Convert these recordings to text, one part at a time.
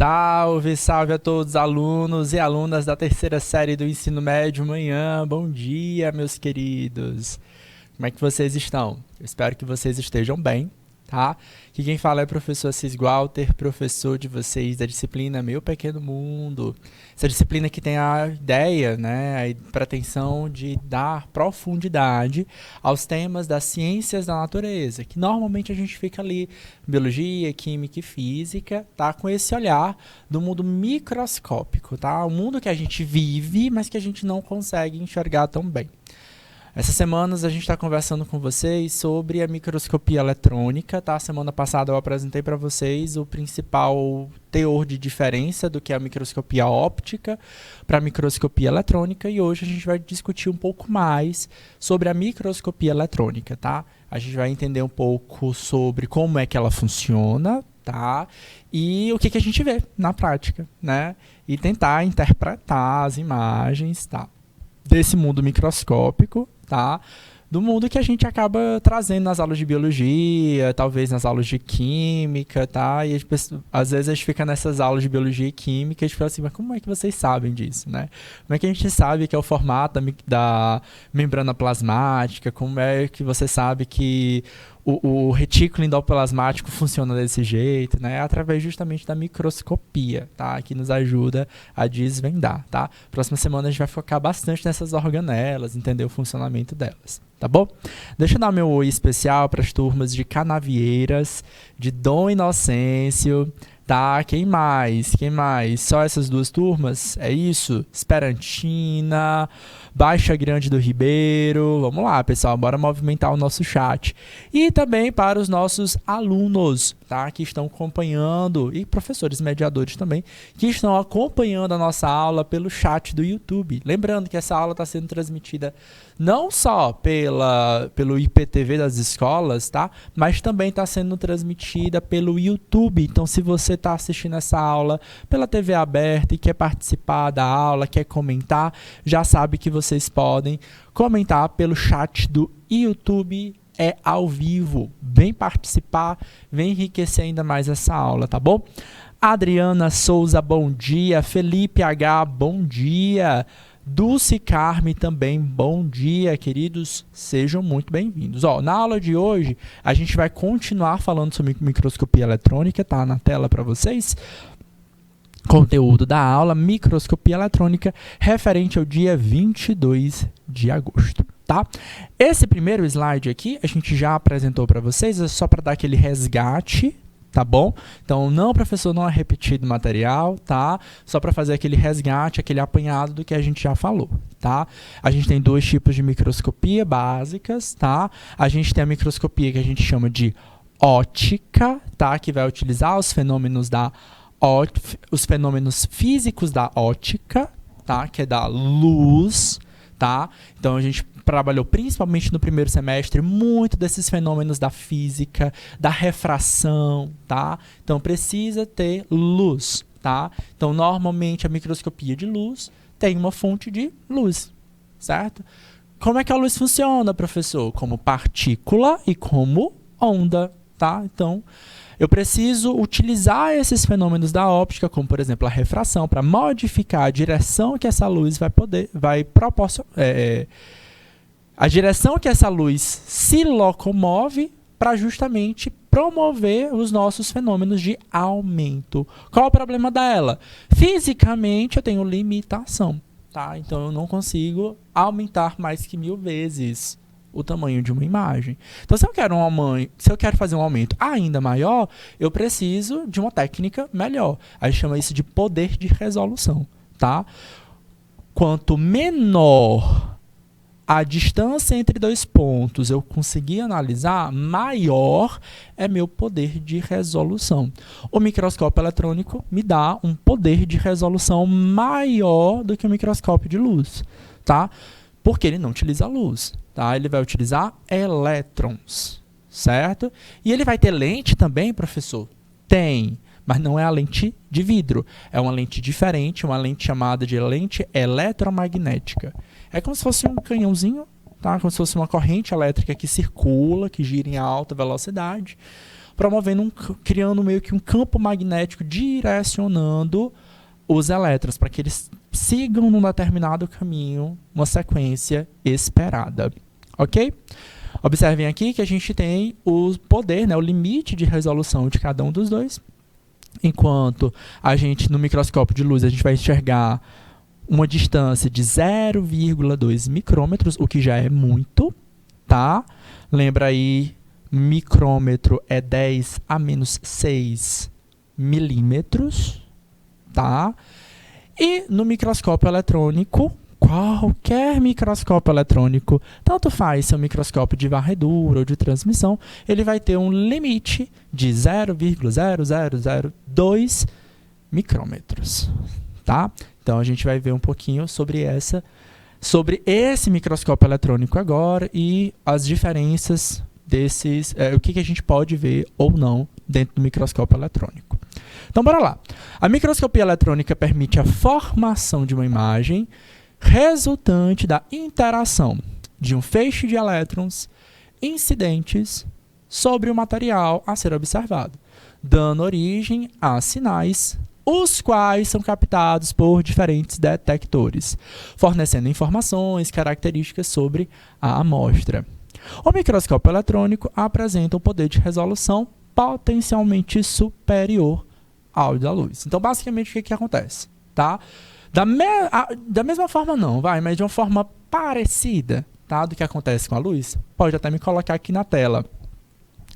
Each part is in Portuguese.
Salve, salve a todos alunos e alunas da terceira série do ensino médio manhã. Bom dia, meus queridos. Como é que vocês estão? Eu espero que vocês estejam bem, tá? Aqui quem fala é o professor Assis Walter, professor de vocês da disciplina Meu Pequeno Mundo. Essa disciplina que tem a ideia, né, a pretensão de dar profundidade aos temas das ciências da natureza, que normalmente a gente fica ali, biologia, química e física, tá? Com esse olhar do mundo microscópico, tá? O mundo que a gente vive, mas que a gente não consegue enxergar tão bem. Essas semanas a gente está conversando com vocês sobre a microscopia eletrônica, tá? Semana passada eu apresentei para vocês o principal teor de diferença do que é a microscopia óptica para a microscopia eletrônica e hoje a gente vai discutir um pouco mais sobre a microscopia eletrônica, tá? A gente vai entender um pouco sobre como é que ela funciona, tá? E o que a gente vê na prática, né? E tentar interpretar as imagens, tá? Desse mundo microscópico, tá? Do mundo que a gente acaba trazendo nas aulas de biologia, talvez nas aulas de química, tá? E às vezes a gente fica nessas aulas de biologia e química e a gente fala assim, mas como é que vocês sabem disso, né? Como é que a gente sabe que é o formato da membrana plasmática? Como é que você sabe que o retículo endoplasmático funciona desse jeito, né? Através justamente da microscopia, tá? Que nos ajuda a desvendar, tá? Próxima semana a gente vai focar bastante nessas organelas, entender o funcionamento delas, tá bom? Deixa eu dar meu oi especial para as turmas de Canavieiras, de Dom Inocêncio, tá? Quem mais? Quem mais? Só essas duas turmas? É isso? Esperantina, Baixa Grande do Ribeiro. Vamos lá, pessoal, bora movimentar o nosso chat. E também para os nossos alunos, tá? Que estão acompanhando, e professores mediadores também, que estão acompanhando a nossa aula pelo chat do YouTube. Lembrando que essa aula está sendo transmitida não só pelo IPTV das escolas, tá? Mas também está sendo transmitida pelo YouTube. Então, se você está assistindo essa aula pela TV aberta e quer participar da aula, quer comentar, já sabe que vocês podem comentar pelo chat do YouTube, é ao vivo. Vem participar, vem enriquecer ainda mais essa aula, tá bom? Adriana Souza, bom dia. Felipe H, bom dia. Dulce Carme também, bom dia, queridos, sejam muito bem-vindos. Na aula de hoje, a gente vai continuar falando sobre microscopia eletrônica, tá na tela para vocês. Conteúdo da aula, microscopia eletrônica, referente ao dia 22 de agosto, tá? Esse primeiro slide aqui, a gente já apresentou para vocês, é só para dar aquele resgate, tá bom? Então, não, professor, não é repetido o material, tá? Só para fazer aquele resgate, aquele apanhado do que a gente já falou, tá? A gente tem dois tipos de microscopia básicas, tá? A gente tem a microscopia que a gente chama de ótica, tá? Que vai utilizar os fenômenos os fenômenos físicos da ótica, tá? Que é da luz, tá? Então, a gente trabalhou principalmente no primeiro semestre muito desses fenômenos da física, da refração, tá? Então, precisa ter luz, tá? Então, normalmente, a microscopia de luz tem uma fonte de luz, certo? Como é que a luz funciona, professor? Como partícula e como onda, tá? Então, eu preciso utilizar esses fenômenos da óptica, como, por exemplo, a refração, para modificar a direção que essa luz vai proporcionar, a direção que essa luz se locomove para justamente promover os nossos fenômenos de aumento. Qual o problema dela? Fisicamente, eu tenho limitação, tá? Então, eu não consigo aumentar mais que 1000 vezes o tamanho de uma imagem. Então, se eu quero fazer um aumento ainda maior, eu preciso de uma técnica melhor. A gente chama isso de poder de resolução, tá? Quanto menor a distância entre dois pontos eu conseguir analisar, maior é meu poder de resolução. O microscópio eletrônico me dá um poder de resolução maior do que o microscópio de luz, tá? Porque ele não utiliza luz, tá? Ele vai utilizar elétrons, certo? E ele vai ter lente também, professor? Tem, mas não é a lente de vidro. É uma lente diferente, uma lente chamada de lente eletromagnética. É como se fosse um canhãozinho, tá? Como se fosse uma corrente elétrica que circula, que gira em alta velocidade. criando meio que um campo magnético direcionando os elétrons para que eles sigam num determinado caminho, uma sequência esperada, ok? Observem aqui que a gente tem o poder, né, o limite de resolução de cada um dos dois. Enquanto a gente, no microscópio de luz, a gente vai enxergar uma distância de 0,2 micrômetros, o que já é muito, tá? Lembra aí, micrômetro é 10 a menos 6 milímetros, tá? E no microscópio eletrônico, qualquer microscópio eletrônico, tanto faz se é um microscópio de varredura ou de transmissão, ele vai ter um limite de 0,0002 micrômetros, tá? Então a gente vai ver um pouquinho sobre esse microscópio eletrônico agora e as diferenças desses, o que a gente pode ver ou não dentro do microscópio eletrônico. Então bora lá. A microscopia eletrônica permite a formação de uma imagem resultante da interação de um feixe de elétrons incidentes sobre o material a ser observado, dando origem a sinais, os quais são captados por diferentes detectores, fornecendo informações, características sobre a amostra. O microscópio eletrônico apresenta um poder de resolução potencialmente superior ao da luz. Então, basicamente, o que acontece? Tá? Da mesma forma não, mas de uma forma parecida, tá, do que acontece com a luz, pode até me colocar aqui na tela.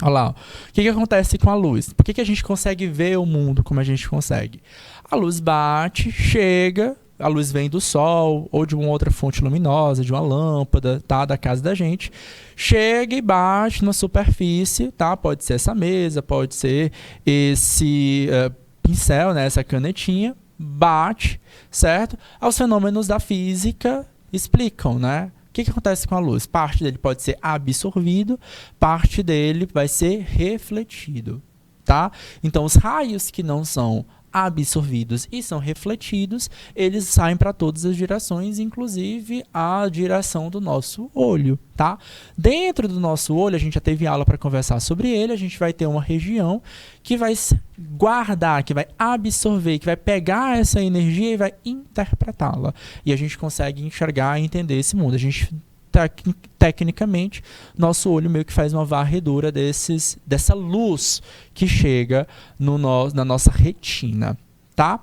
Olha lá, o que acontece com a luz? Por que a gente consegue ver o mundo como a gente consegue? A luz bate, chega, a luz vem do sol ou de uma outra fonte luminosa, de uma lâmpada, tá, da casa da gente, chega e bate na superfície, tá? Pode ser essa mesa, pode ser esse pincel, né, essa canetinha, bate, certo? Os fenômenos da física explicam, né? O que acontece com a luz? Parte dele pode ser absorvido, parte dele vai ser refletido, tá? Então, os raios que não são absorvidos e são refletidos, eles saem para todas as direções, inclusive a direção do nosso olho, tá? Dentro do nosso olho, a gente já teve aula para conversar sobre ele, a gente vai ter uma região que vai guardar, que vai absorver, que vai pegar essa energia e vai interpretá-la. E a gente consegue enxergar e entender esse mundo. A gente tecnicamente, nosso olho meio que faz uma varredura dessa luz que chega na nossa retina, tá?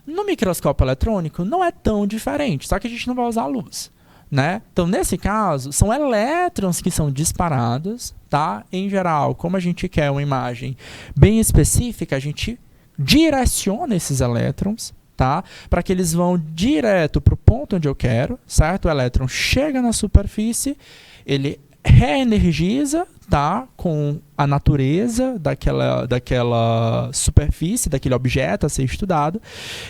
No microscópio eletrônico não é tão diferente, só que a gente não vai usar a luz, né? Então, nesse caso, são elétrons que são disparados, tá? Em geral, como a gente quer uma imagem bem específica, a gente direciona esses elétrons, tá? Para que eles vão direto para o ponto onde eu quero, certo? O elétron chega na superfície, ele reenergiza, tá? Com a natureza daquela superfície, daquele objeto a ser estudado,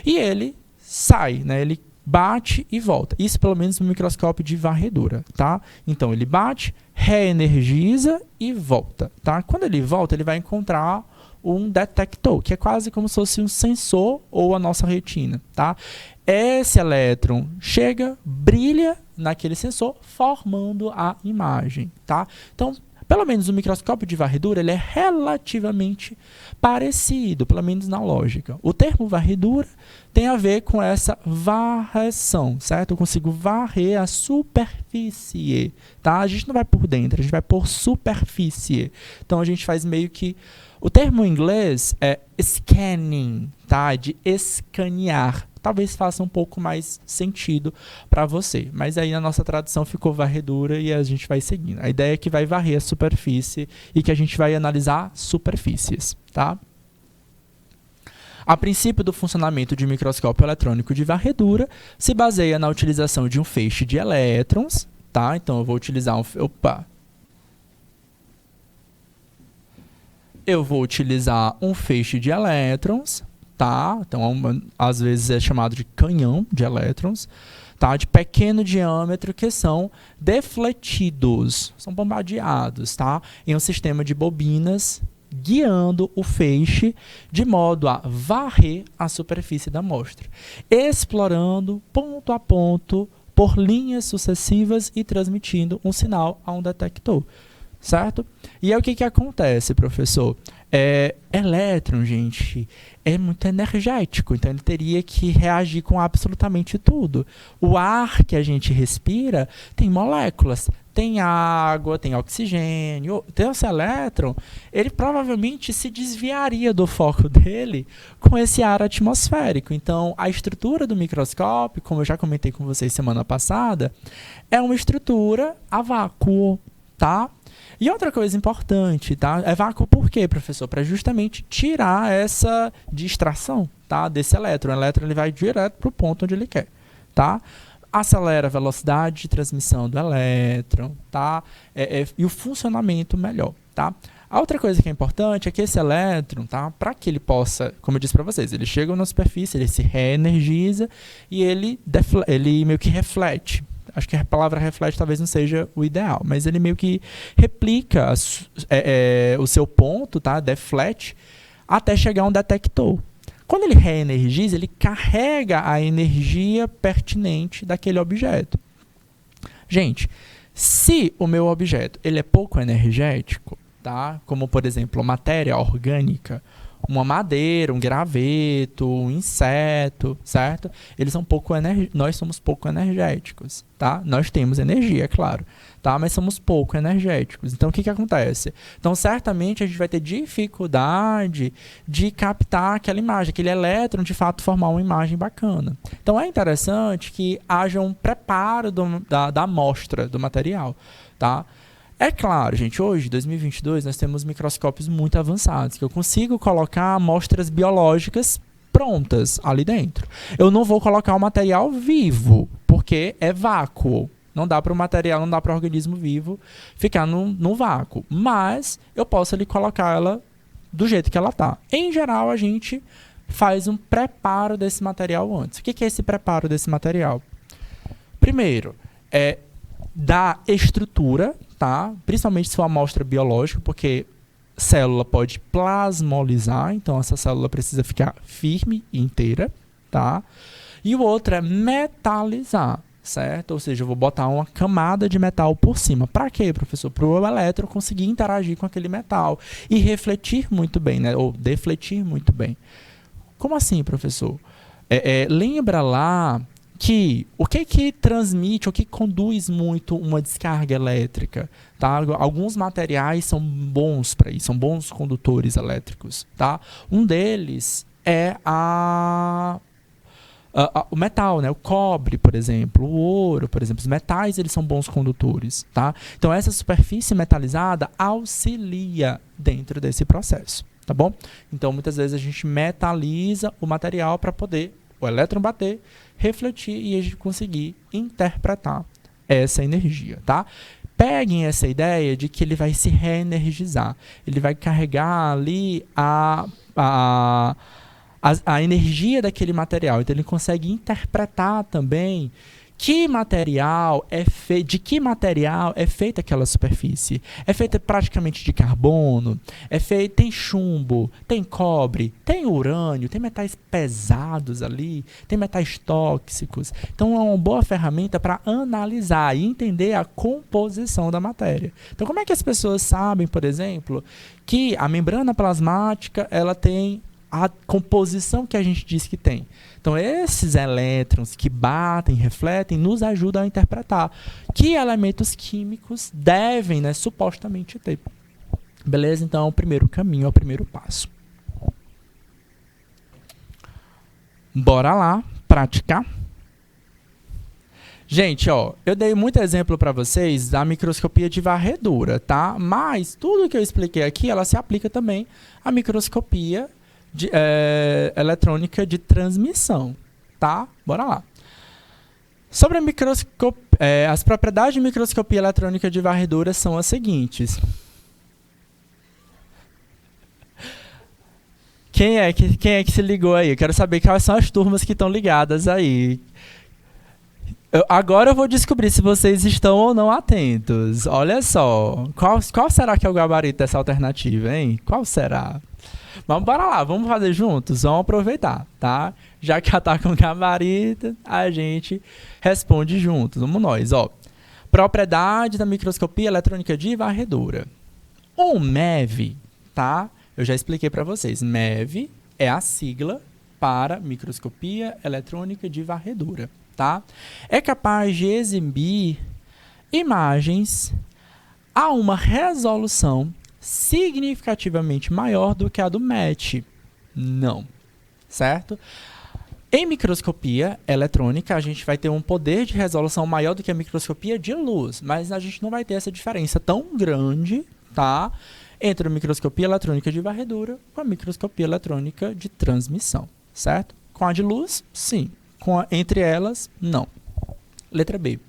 e ele sai, né? Ele bate e volta. Isso pelo menos no microscópio de varredura, tá? Então ele bate, reenergiza e volta, tá? Quando ele volta, ele vai encontrar um detector, que é quase como se fosse um sensor ou a nossa retina, tá? Esse elétron chega, brilha naquele sensor, formando a imagem, tá? Então, pelo menos o microscópio de varredura, ele é relativamente parecido, pelo menos na lógica. O termo varredura tem a ver com essa varreção, certo? Eu consigo varrer a superfície, tá? A gente não vai por dentro, a gente vai por superfície. Então, a gente faz meio que... O termo em inglês é scanning, tá? De escanear. Talvez faça um pouco mais sentido para você. Mas aí na nossa tradução ficou varredura e a gente vai seguindo. A ideia é que vai varrer a superfície e que a gente vai analisar superfícies, tá? A princípio do funcionamento de microscópio eletrônico de varredura se baseia na utilização de um feixe de elétrons, tá? Então eu vou utilizar um feixe de elétrons, tá? Então, às vezes é chamado de canhão de elétrons, tá? De pequeno diâmetro, que são defletidos, são bombardeados, tá? Em um sistema de bobinas, guiando o feixe de modo a varrer a superfície da amostra, explorando ponto a ponto por linhas sucessivas e transmitindo um sinal a um detector. Certo? E aí o que acontece, professor? Elétron, gente, é muito energético, então ele teria que reagir com absolutamente tudo. O ar que a gente respira tem moléculas, tem água, tem oxigênio. Então esse elétron, ele provavelmente se desviaria do foco dele com esse ar atmosférico. Então a estrutura do microscópio, como eu já comentei com vocês semana passada, é uma estrutura a vácuo, tá? E outra coisa importante, tá? É vácuo por quê, professor? Para justamente tirar essa distração, tá? Desse elétron. O elétron ele vai direto para o ponto onde ele quer, tá? Acelera a velocidade de transmissão do elétron, tá? E o funcionamento melhor, tá? A outra coisa que é importante é que esse elétron, tá? Para que ele possa, como eu disse para vocês, ele chega na superfície, ele se reenergiza e ele meio que reflete. Acho que a palavra reflete talvez não seja o ideal, mas ele meio que replica o seu ponto, tá? Deflete, até chegar a um detector. Quando ele reenergiza, ele carrega a energia pertinente daquele objeto. Gente, se o meu objeto ele é pouco energético, tá? Como, por exemplo, matéria orgânica, uma madeira, um graveto, um inseto, certo? Nós somos pouco energéticos, tá? Nós temos energia, é claro, tá? Mas somos pouco energéticos. Então, o que acontece? Então, certamente, a gente vai ter dificuldade de captar aquela imagem, aquele elétron, de fato, formar uma imagem bacana. Então, é interessante que haja um preparo da amostra, do material, tá? É claro, gente, hoje, 2022, nós temos microscópios muito avançados, que eu consigo colocar amostras biológicas prontas ali dentro. Eu não vou colocar o material vivo, porque é vácuo. Não dá para o material, não dá para o organismo vivo ficar no vácuo. Mas eu posso ali colocar ela do jeito que ela está. Em geral, a gente faz um preparo desse material antes. O que é esse preparo desse material? Primeiro, da estrutura, tá? Principalmente se for amostra biológica, porque célula pode plasmolizar, então essa célula precisa ficar firme e inteira, tá? E o outro é metalizar, certo? Ou seja, eu vou botar uma camada de metal por cima. Para quê, professor? Para o elétron conseguir interagir com aquele metal e refletir muito bem, né? Ou defletir muito bem. Como assim, professor? Lembra lá que o que transmite, o que conduz muito uma descarga elétrica, tá? Alguns materiais são bons para isso, são bons condutores elétricos, tá? Um deles é o metal, né? O cobre, por exemplo, o ouro, por exemplo. Os metais, eles são bons condutores, tá? Então, essa superfície metalizada auxilia dentro desse processo, tá bom? Então, muitas vezes a gente metaliza o material para poder o elétron bater, refletir e a gente conseguir interpretar essa energia, tá? Peguem essa ideia de que ele vai se reenergizar. Ele vai carregar ali a energia daquele material. Então, ele consegue interpretar também de que material é feita aquela superfície. É feita praticamente de carbono, tem chumbo, tem cobre, tem urânio, tem metais pesados ali, tem metais tóxicos. Então, é uma boa ferramenta para analisar e entender a composição da matéria. Então, como é que as pessoas sabem, por exemplo, que a membrana plasmática ela tem a composição que a gente diz que tem? Então, esses elétrons que batem, refletem, nos ajudam a interpretar que elementos químicos devem, né, supostamente ter. Beleza? Então, o primeiro caminho é o primeiro passo. Bora lá praticar. Gente, ó, eu dei muito exemplo para vocês da microscopia de varredura, tá? Mas tudo que eu expliquei aqui, ela se aplica também à microscopia eletrônica de transmissão, tá? Bora lá. Sobre as propriedades de microscopia eletrônica de varredura são as seguintes. Quem é que se ligou aí? Eu quero saber quais são as turmas que estão ligadas aí. Agora eu vou descobrir se vocês estão ou não atentos. Olha só. Qual será que é o gabarito dessa alternativa, hein? Qual será? Vamos para lá, vamos fazer juntos? Vamos aproveitar, tá? Já que já tá com gabarito, a gente responde juntos. Vamos nós, ó. Propriedade da microscopia eletrônica de varredura. Um MEV, tá? Eu já expliquei para vocês. MEV é a sigla para microscopia eletrônica de varredura, tá? É capaz de exibir imagens a uma resolução significativamente maior do que a do MET. Não, certo? Em microscopia eletrônica, a gente vai ter um poder de resolução maior do que a microscopia de luz, mas a gente não vai ter essa diferença tão grande, tá? Entre a microscopia eletrônica de varredura com a microscopia eletrônica de transmissão, certo? Com a de luz, sim. Entre elas, não. Letra B.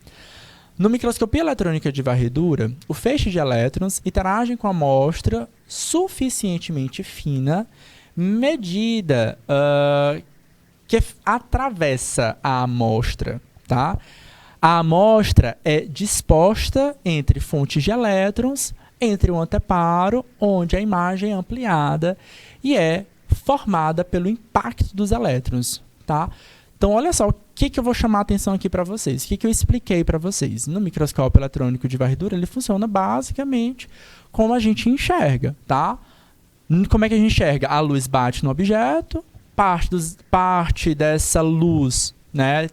No microscopia eletrônica de varredura, o feixe de elétrons interage com a amostra suficientemente fina, medida que atravessa a amostra, tá? A amostra é disposta entre fontes de elétrons, entre um anteparo, onde a imagem é ampliada e é formada pelo impacto dos elétrons, tá? Então, olha só, o que eu vou chamar a atenção aqui para vocês? O que eu expliquei para vocês? No microscópio eletrônico de varredura, ele funciona basicamente como a gente enxerga, tá? Como é que a gente enxerga? A luz bate no objeto, parte dessa luz, né,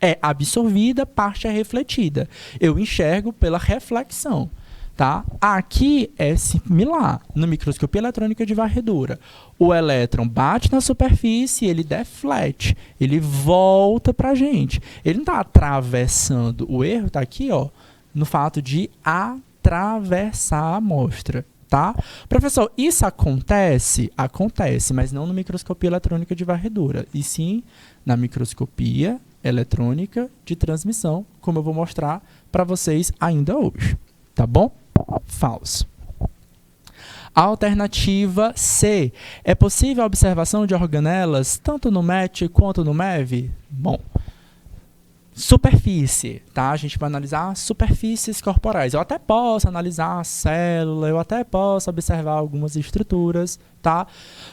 é absorvida, parte é refletida. Eu enxergo pela reflexão. Tá? Aqui é similar, na microscopia eletrônica de varredura. O elétron bate na superfície, ele deflete, ele volta para a gente. Ele não está atravessando. O erro está aqui, ó, no fato de atravessar a amostra. Tá? Professor, isso acontece? Acontece, mas não na microscopia eletrônica de varredura, e sim na microscopia eletrônica de transmissão, como eu vou mostrar para vocês ainda hoje. Tá bom? Falso. Alternativa C. É possível a observação de organelas tanto no MET quanto no MEV? Bom, superfície, tá? A gente vai analisar superfícies corporais. Eu até posso analisar a célula, eu até posso observar algumas estruturas, tá?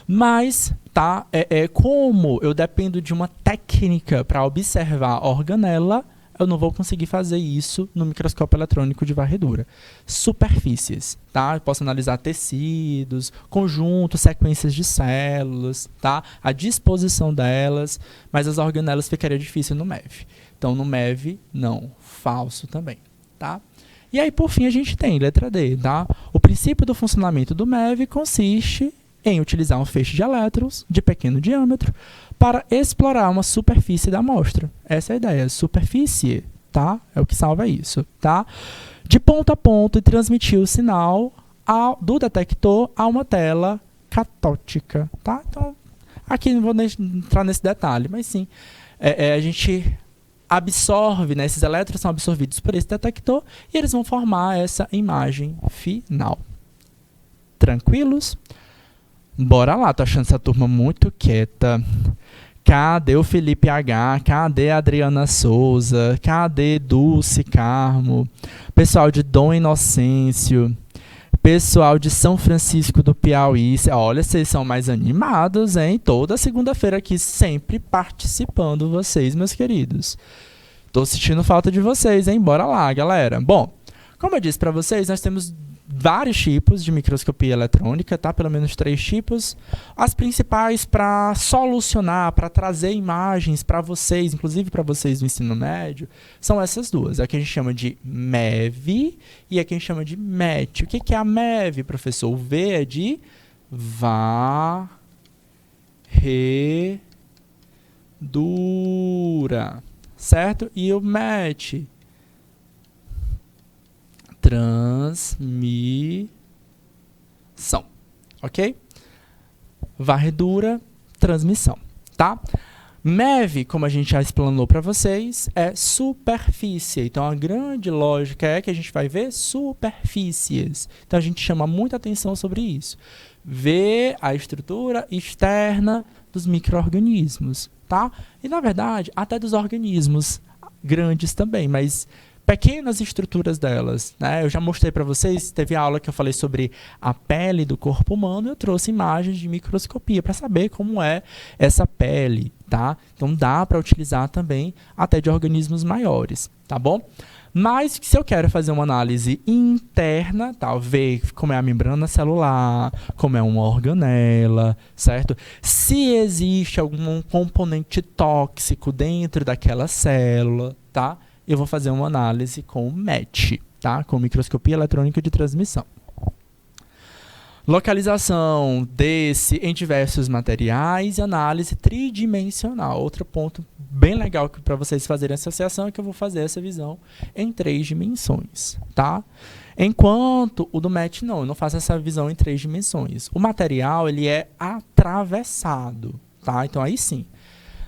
Mas, tá? Como eu dependo de uma técnica para observar a organela, eu não vou conseguir fazer isso no microscópio eletrônico de varredura. Superfícies, tá? Eu posso analisar tecidos, conjuntos, sequências de células, tá? A disposição delas, mas as organelas ficaria difícil no MEV. Então, no MEV, não. Falso também, tá? E aí, por fim, a gente tem letra D, tá? O princípio do funcionamento do MEV consiste em utilizar um feixe de elétrons de pequeno diâmetro para explorar uma superfície da amostra. Essa é a ideia, superfície, tá? É o que salva isso, tá? De ponto a ponto e transmitir o sinal do detector a uma tela catótica, tá? Então, aqui não vou entrar nesse detalhe, mas sim, a gente absorve, né? Esses elétrons são absorvidos por esse detector e eles vão formar essa imagem final. Tranquilos? Bora lá, tô achando essa turma muito quieta. Cadê o Felipe H? Cadê a Adriana Souza? Cadê Dulce Carmo? Pessoal de Dom Inocêncio. Pessoal de São Francisco do Piauí. Olha, vocês são mais animados, hein? Toda segunda-feira aqui, sempre participando vocês, meus queridos. Tô sentindo falta de vocês, hein? Bora lá, galera. Bom, como eu disse para vocês, nós temos vários tipos de microscopia eletrônica, tá? Pelo menos 3 tipos. As principais para solucionar, para trazer imagens para vocês, inclusive para vocês do ensino médio, são essas duas. A que a gente chama de MEV e a que a gente chama de MET. O que é a MEV, professor? O V é de varredura, certo? E o MET, transmissão, ok? Varredura, transmissão, tá? MEV, como a gente já explanou para vocês, é superfície. Então, a grande lógica é que a gente vai ver superfícies. Então, a gente chama muita atenção sobre isso. Ver a estrutura externa dos micro-organismos, tá? E, na verdade, até dos organismos grandes também, mas pequenas estruturas delas, né? Eu já mostrei para vocês, teve aula que eu falei sobre a pele do corpo humano, eu trouxe imagens de microscopia para saber como é essa pele, tá? Então dá para utilizar também até de organismos maiores, tá bom? Mas se eu quero fazer uma análise interna, tá? Ver como é a membrana celular, como é uma organela, certo? Se existe algum componente tóxico dentro daquela célula, tá? Eu vou fazer uma análise com o MET, tá? Com microscopia eletrônica de transmissão. Localização desse em diversos materiais e análise tridimensional. Outro ponto bem legal para vocês fazerem associação é que eu vou fazer essa visão em 3 dimensões, tá? Enquanto o do MET não, eu não faço essa visão em 3 dimensões. O material, ele é atravessado, tá? Então aí sim.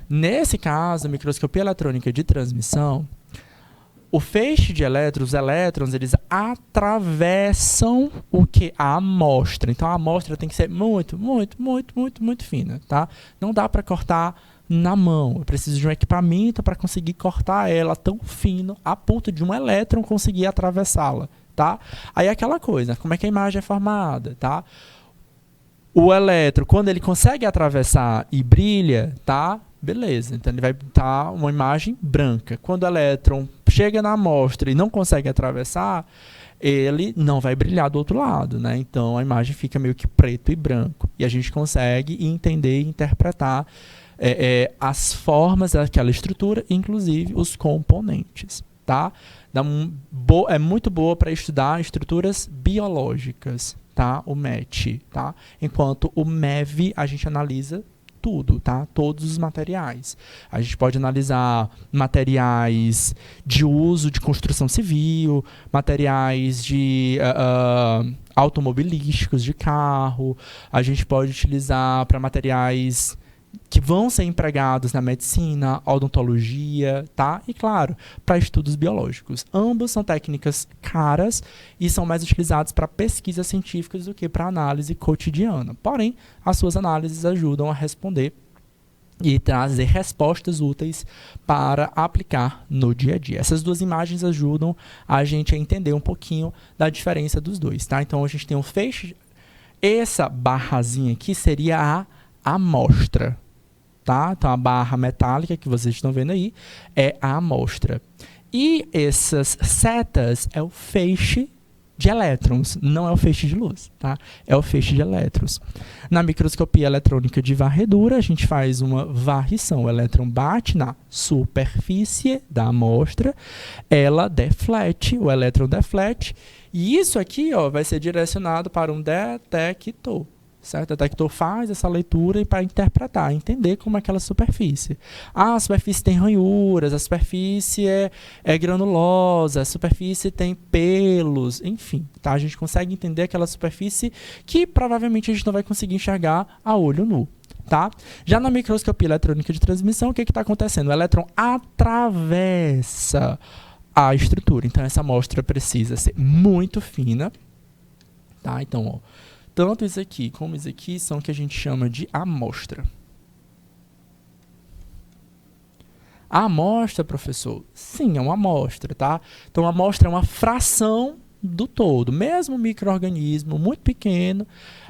Nesse caso, a microscopia eletrônica de transmissão, o feixe de elétrons, os elétrons, eles atravessam o que? A amostra. Então, a amostra tem que ser muito fina, tá? Não dá para cortar na mão. Eu preciso de um equipamento para conseguir cortar ela tão fino a ponto de um elétron conseguir atravessá-la, tá? Aí é aquela coisa, como é que a imagem é formada, tá? O elétron, quando ele consegue atravessar e brilha, tá? Beleza, então ele vai estar uma imagem branca. Quando o elétron chega na amostra e não consegue atravessar, ele não vai brilhar do outro lado, né? Então a imagem fica meio que preto e branco. E a gente consegue entender e interpretar as formas daquela estrutura, inclusive os componentes, tá? É muito boa para estudar estruturas biológicas, tá? O MET, tá? Enquanto o MEV a gente analisa tudo, tá? Todos os materiais. A gente pode analisar materiais de uso de construção civil, materiais de automobilísticos de carro, a gente pode utilizar para materiais que vão ser empregados na medicina, odontologia, tá? E claro, para estudos biológicos. Ambos são técnicas caras e são mais utilizados para pesquisas científicas do que para análise cotidiana. Porém, as suas análises ajudam a responder e trazer respostas úteis para aplicar no dia a dia. Essas duas imagens ajudam a gente a entender um pouquinho da diferença dos dois, tá? Então, a gente tem um feixe. Essa barrazinha aqui seria a amostra, tá? Então, a barra metálica que vocês estão vendo aí é a amostra. E essas setas é o feixe de elétrons, não é o feixe de luz, tá? É o feixe de elétrons. Na microscopia eletrônica de varredura, a gente faz uma varrição. O elétron bate na superfície da amostra, ela deflete, o elétron deflete, e isso aqui, ó, vai ser direcionado para um detector. Certo? O detector faz essa leitura para interpretar, entender como é aquela superfície. A superfície tem ranhuras, a superfície é granulosa, a superfície tem pelos, enfim. Tá? A gente consegue entender aquela superfície que provavelmente a gente não vai conseguir enxergar a olho nu. Tá? Já na microscopia eletrônica de transmissão, o que está acontecendo? O elétron atravessa a estrutura. Então, essa amostra precisa ser muito fina. Tá? Então, ó, tanto isso aqui como isso aqui são o que a gente chama de amostra. A amostra, professor? Sim, é uma amostra, tá? Então, a amostra é uma fração do todo. Mesmo um micro-organismo muito pequeno,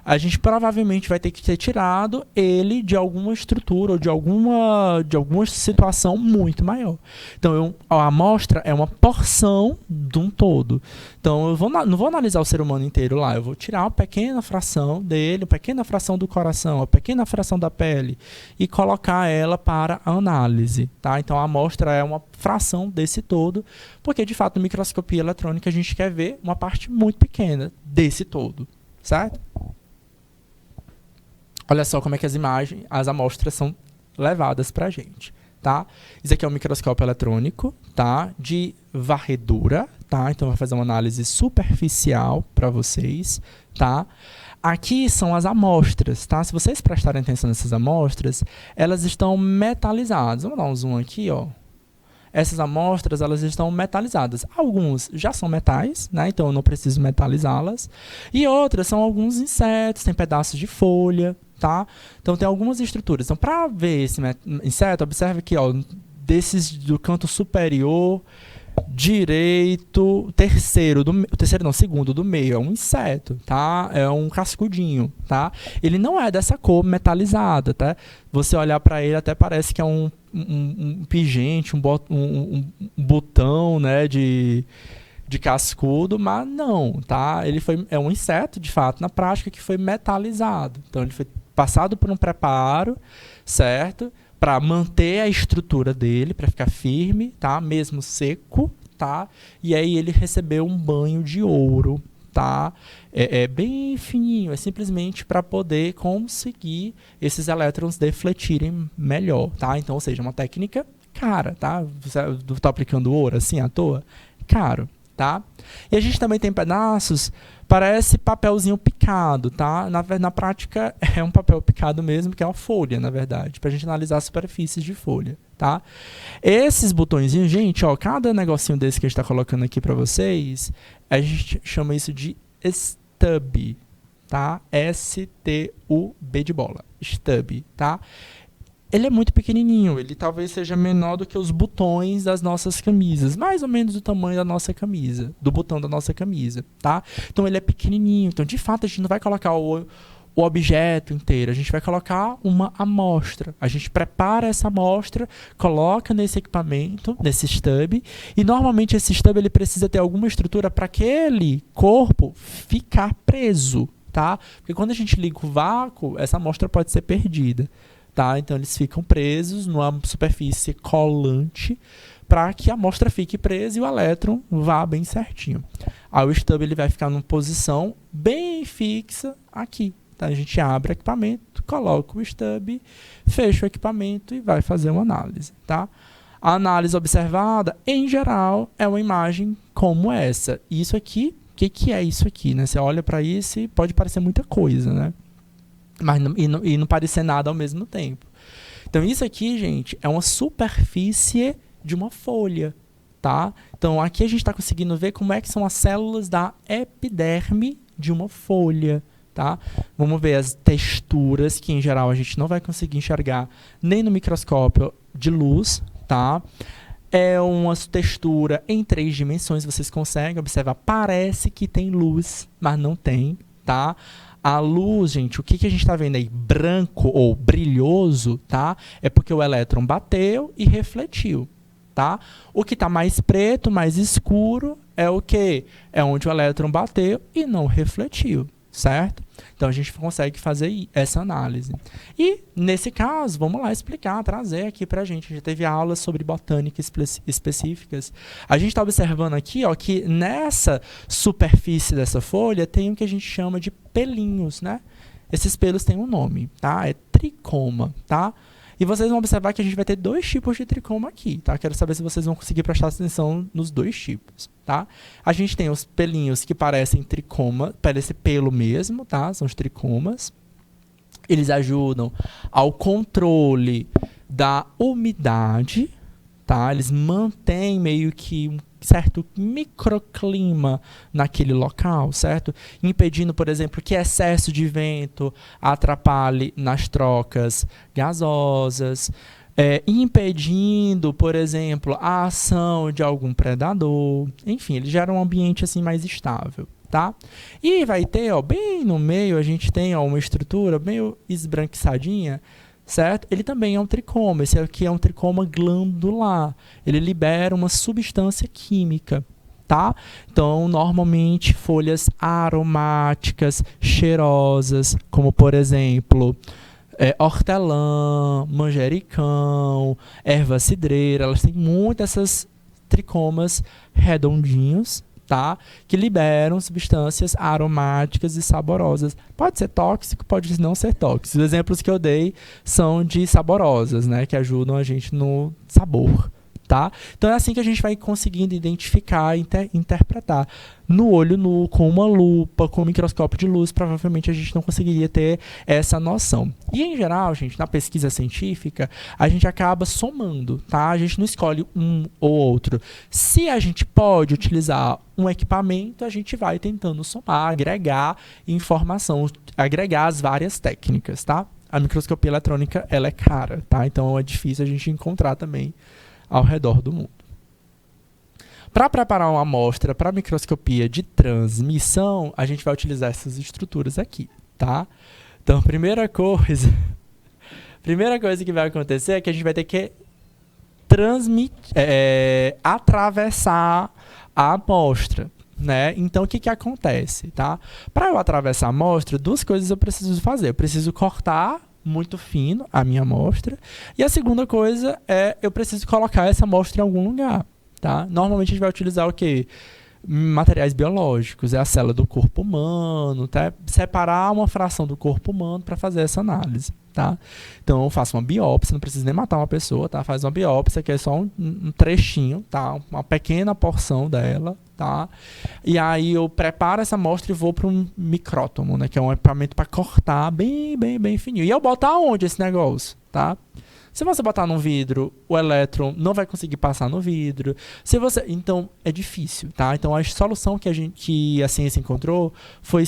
a gente provavelmente vai ter que ter tirado ele de alguma estrutura ou de alguma situação muito maior. Então, a amostra é uma porção de um todo. Então, eu não vou analisar o ser humano inteiro lá, eu vou tirar uma pequena fração dele, uma pequena fração do coração, uma pequena fração da pele e colocar ela para análise. Tá? Então, a amostra é uma fração desse todo, porque, de fato, na microscopia eletrônica a gente quer ver uma parte muito pequena desse todo. Certo? Olha só como é que as amostras são levadas para a gente, tá? Isso aqui é um microscópio eletrônico, tá? De varredura, tá? Então, vai fazer uma análise superficial para vocês, tá? Aqui são as amostras, tá? Se vocês prestarem atenção nessas amostras, elas estão metalizadas. Vamos dar um zoom aqui, ó. Essas amostras, elas estão metalizadas. Alguns já são metais, né? Então eu não preciso metalizá-las. E outras são alguns insetos, tem pedaços de folha, tá? Então tem algumas estruturas. Então, para ver esse inseto, observe aqui, ó, desses do canto superior, direito, segundo do meio, é um inseto, tá? É um cascudinho, tá? Ele não é dessa cor metalizada, tá? Você olhar para ele até parece que é um pingente, um botão, né, de cascudo, mas não, tá? É um inseto, de fato, na prática, que foi metalizado. Então, ele foi passado por um preparo, certo? Para manter a estrutura dele, para ficar firme, tá? Mesmo seco, tá? E aí ele recebeu um banho de ouro, tá? É bem fininho, é simplesmente para poder conseguir esses elétrons defletirem melhor, tá? Então, ou seja, uma técnica cara, tá? Você tá aplicando ouro assim à toa? Caro, tá? E a gente também tem pedaços, parece papelzinho picado, tá? Na prática é um papel picado mesmo, que é uma folha, na verdade, para a gente analisar as superfícies de folha, tá? Esses botõezinhos, gente, ó, cada negocinho desse que a gente está colocando aqui para vocês, a gente chama isso de stub, tá? S-T-U-B de bola, stub, tá? Ele é muito pequenininho, ele talvez seja menor do que os botões das nossas camisas, mais ou menos do tamanho da nossa camisa, do botão da nossa camisa, tá? Então ele é pequenininho, então de fato a gente não vai colocar o objeto inteiro, a gente vai colocar uma amostra, a gente prepara essa amostra, coloca nesse equipamento, nesse stub, e normalmente esse stub ele precisa ter alguma estrutura para aquele corpo ficar preso, tá? Porque quando a gente liga o vácuo, essa amostra pode ser perdida. Tá? Então eles ficam presos numa superfície colante para que a amostra fique presa e o elétron vá bem certinho. Aí o stub ele vai ficar numa posição bem fixa aqui. Tá? A gente abre o equipamento, coloca o stub, fecha o equipamento e vai fazer uma análise. Tá? A análise observada, em geral, é uma imagem como essa. Isso aqui, o que é isso aqui? Né? Você olha para isso e pode parecer muita coisa, né? Mas não parecer nada ao mesmo tempo. Então isso aqui, gente, é uma superfície de uma folha, tá? Então aqui a gente está conseguindo ver como é que são as células da epiderme de uma folha, tá? Vamos ver as texturas que em geral a gente não vai conseguir enxergar nem no microscópio de luz, tá? É uma textura em 3 dimensões, vocês conseguem observar, parece que tem luz, mas não tem, tá? A luz, gente, o que a gente está vendo aí, branco ou brilhoso, tá? É porque o elétron bateu e refletiu, tá? O que está mais preto, mais escuro, é o quê? É onde o elétron bateu e não refletiu, certo? Então, a gente consegue fazer essa análise. E, nesse caso, vamos lá explicar, trazer aqui para a gente. A gente teve aulas sobre botânica específicas. A gente está observando aqui, ó, que nessa superfície dessa folha tem o que a gente chama de pelinhos, né? Esses pelos têm um nome, tá? É tricoma, tá? E vocês vão observar que a gente vai ter 2 tipos de tricoma aqui, tá? Quero saber se vocês vão conseguir prestar atenção nos 2 tipos, tá? A gente tem os pelinhos que parecem tricoma, parece pelo mesmo, tá? São os tricomas. Eles ajudam ao controle da umidade, tá? Eles mantêm meio que um certo microclima naquele local, certo? Impedindo, por exemplo, que excesso de vento atrapalhe nas trocas gasosas, impedindo, por exemplo, a ação de algum predador. Enfim, ele gera um ambiente assim mais estável, tá? E vai ter, ó, bem no meio, a gente tem, ó, uma estrutura meio esbranquiçadinha, certo? Ele também é um tricoma. Esse aqui é um tricoma glandular. Ele libera uma substância química, tá? Então, normalmente, folhas aromáticas, cheirosas, como, por exemplo, hortelã, manjericão, erva cidreira, elas têm muitas essas tricomas redondinhos, tá? Que liberam substâncias aromáticas e saborosas. Pode ser tóxico, pode não ser tóxico. Os exemplos que eu dei são de saborosas, né? Que ajudam a gente no sabor, tá? Então é assim que a gente vai conseguindo identificar e interpretar. No olho nu, com uma lupa, com um microscópio de luz, provavelmente a gente não conseguiria ter essa noção. E em geral, gente, na pesquisa científica, a gente acaba somando, tá? A gente não escolhe um ou outro. Se a gente pode utilizar um equipamento, a gente vai tentando somar, agregar informação, agregar as várias técnicas, tá? A microscopia eletrônica, ela é cara, tá? Então é difícil a gente encontrar também ao redor do mundo. Para preparar uma amostra para microscopia de transmissão, a gente vai utilizar essas estruturas aqui, tá? Então, primeira coisa que vai acontecer é que a gente vai ter que atravessar a amostra, né? Então, o que acontece, tá? Para eu atravessar a amostra, duas coisas eu preciso fazer. Eu preciso cortar muito fino a minha amostra. E a segunda coisa é eu preciso colocar essa amostra em algum lugar, tá? Normalmente a gente vai utilizar o quê? Materiais biológicos, é a célula do corpo humano, tá? Separar uma fração do corpo humano para fazer essa análise, tá? Então eu faço uma biópsia, não preciso nem matar uma pessoa, tá? Faz uma biópsia, que é só um trechinho, tá? Uma pequena porção dela, tá? E aí eu preparo essa amostra e vou para um micrótomo, né? Que é um equipamento para cortar bem fininho. E eu boto aonde esse negócio, tá? Se você botar no vidro, o elétron não vai conseguir passar no vidro. Então, é difícil, tá? Então, a solução que a ciência encontrou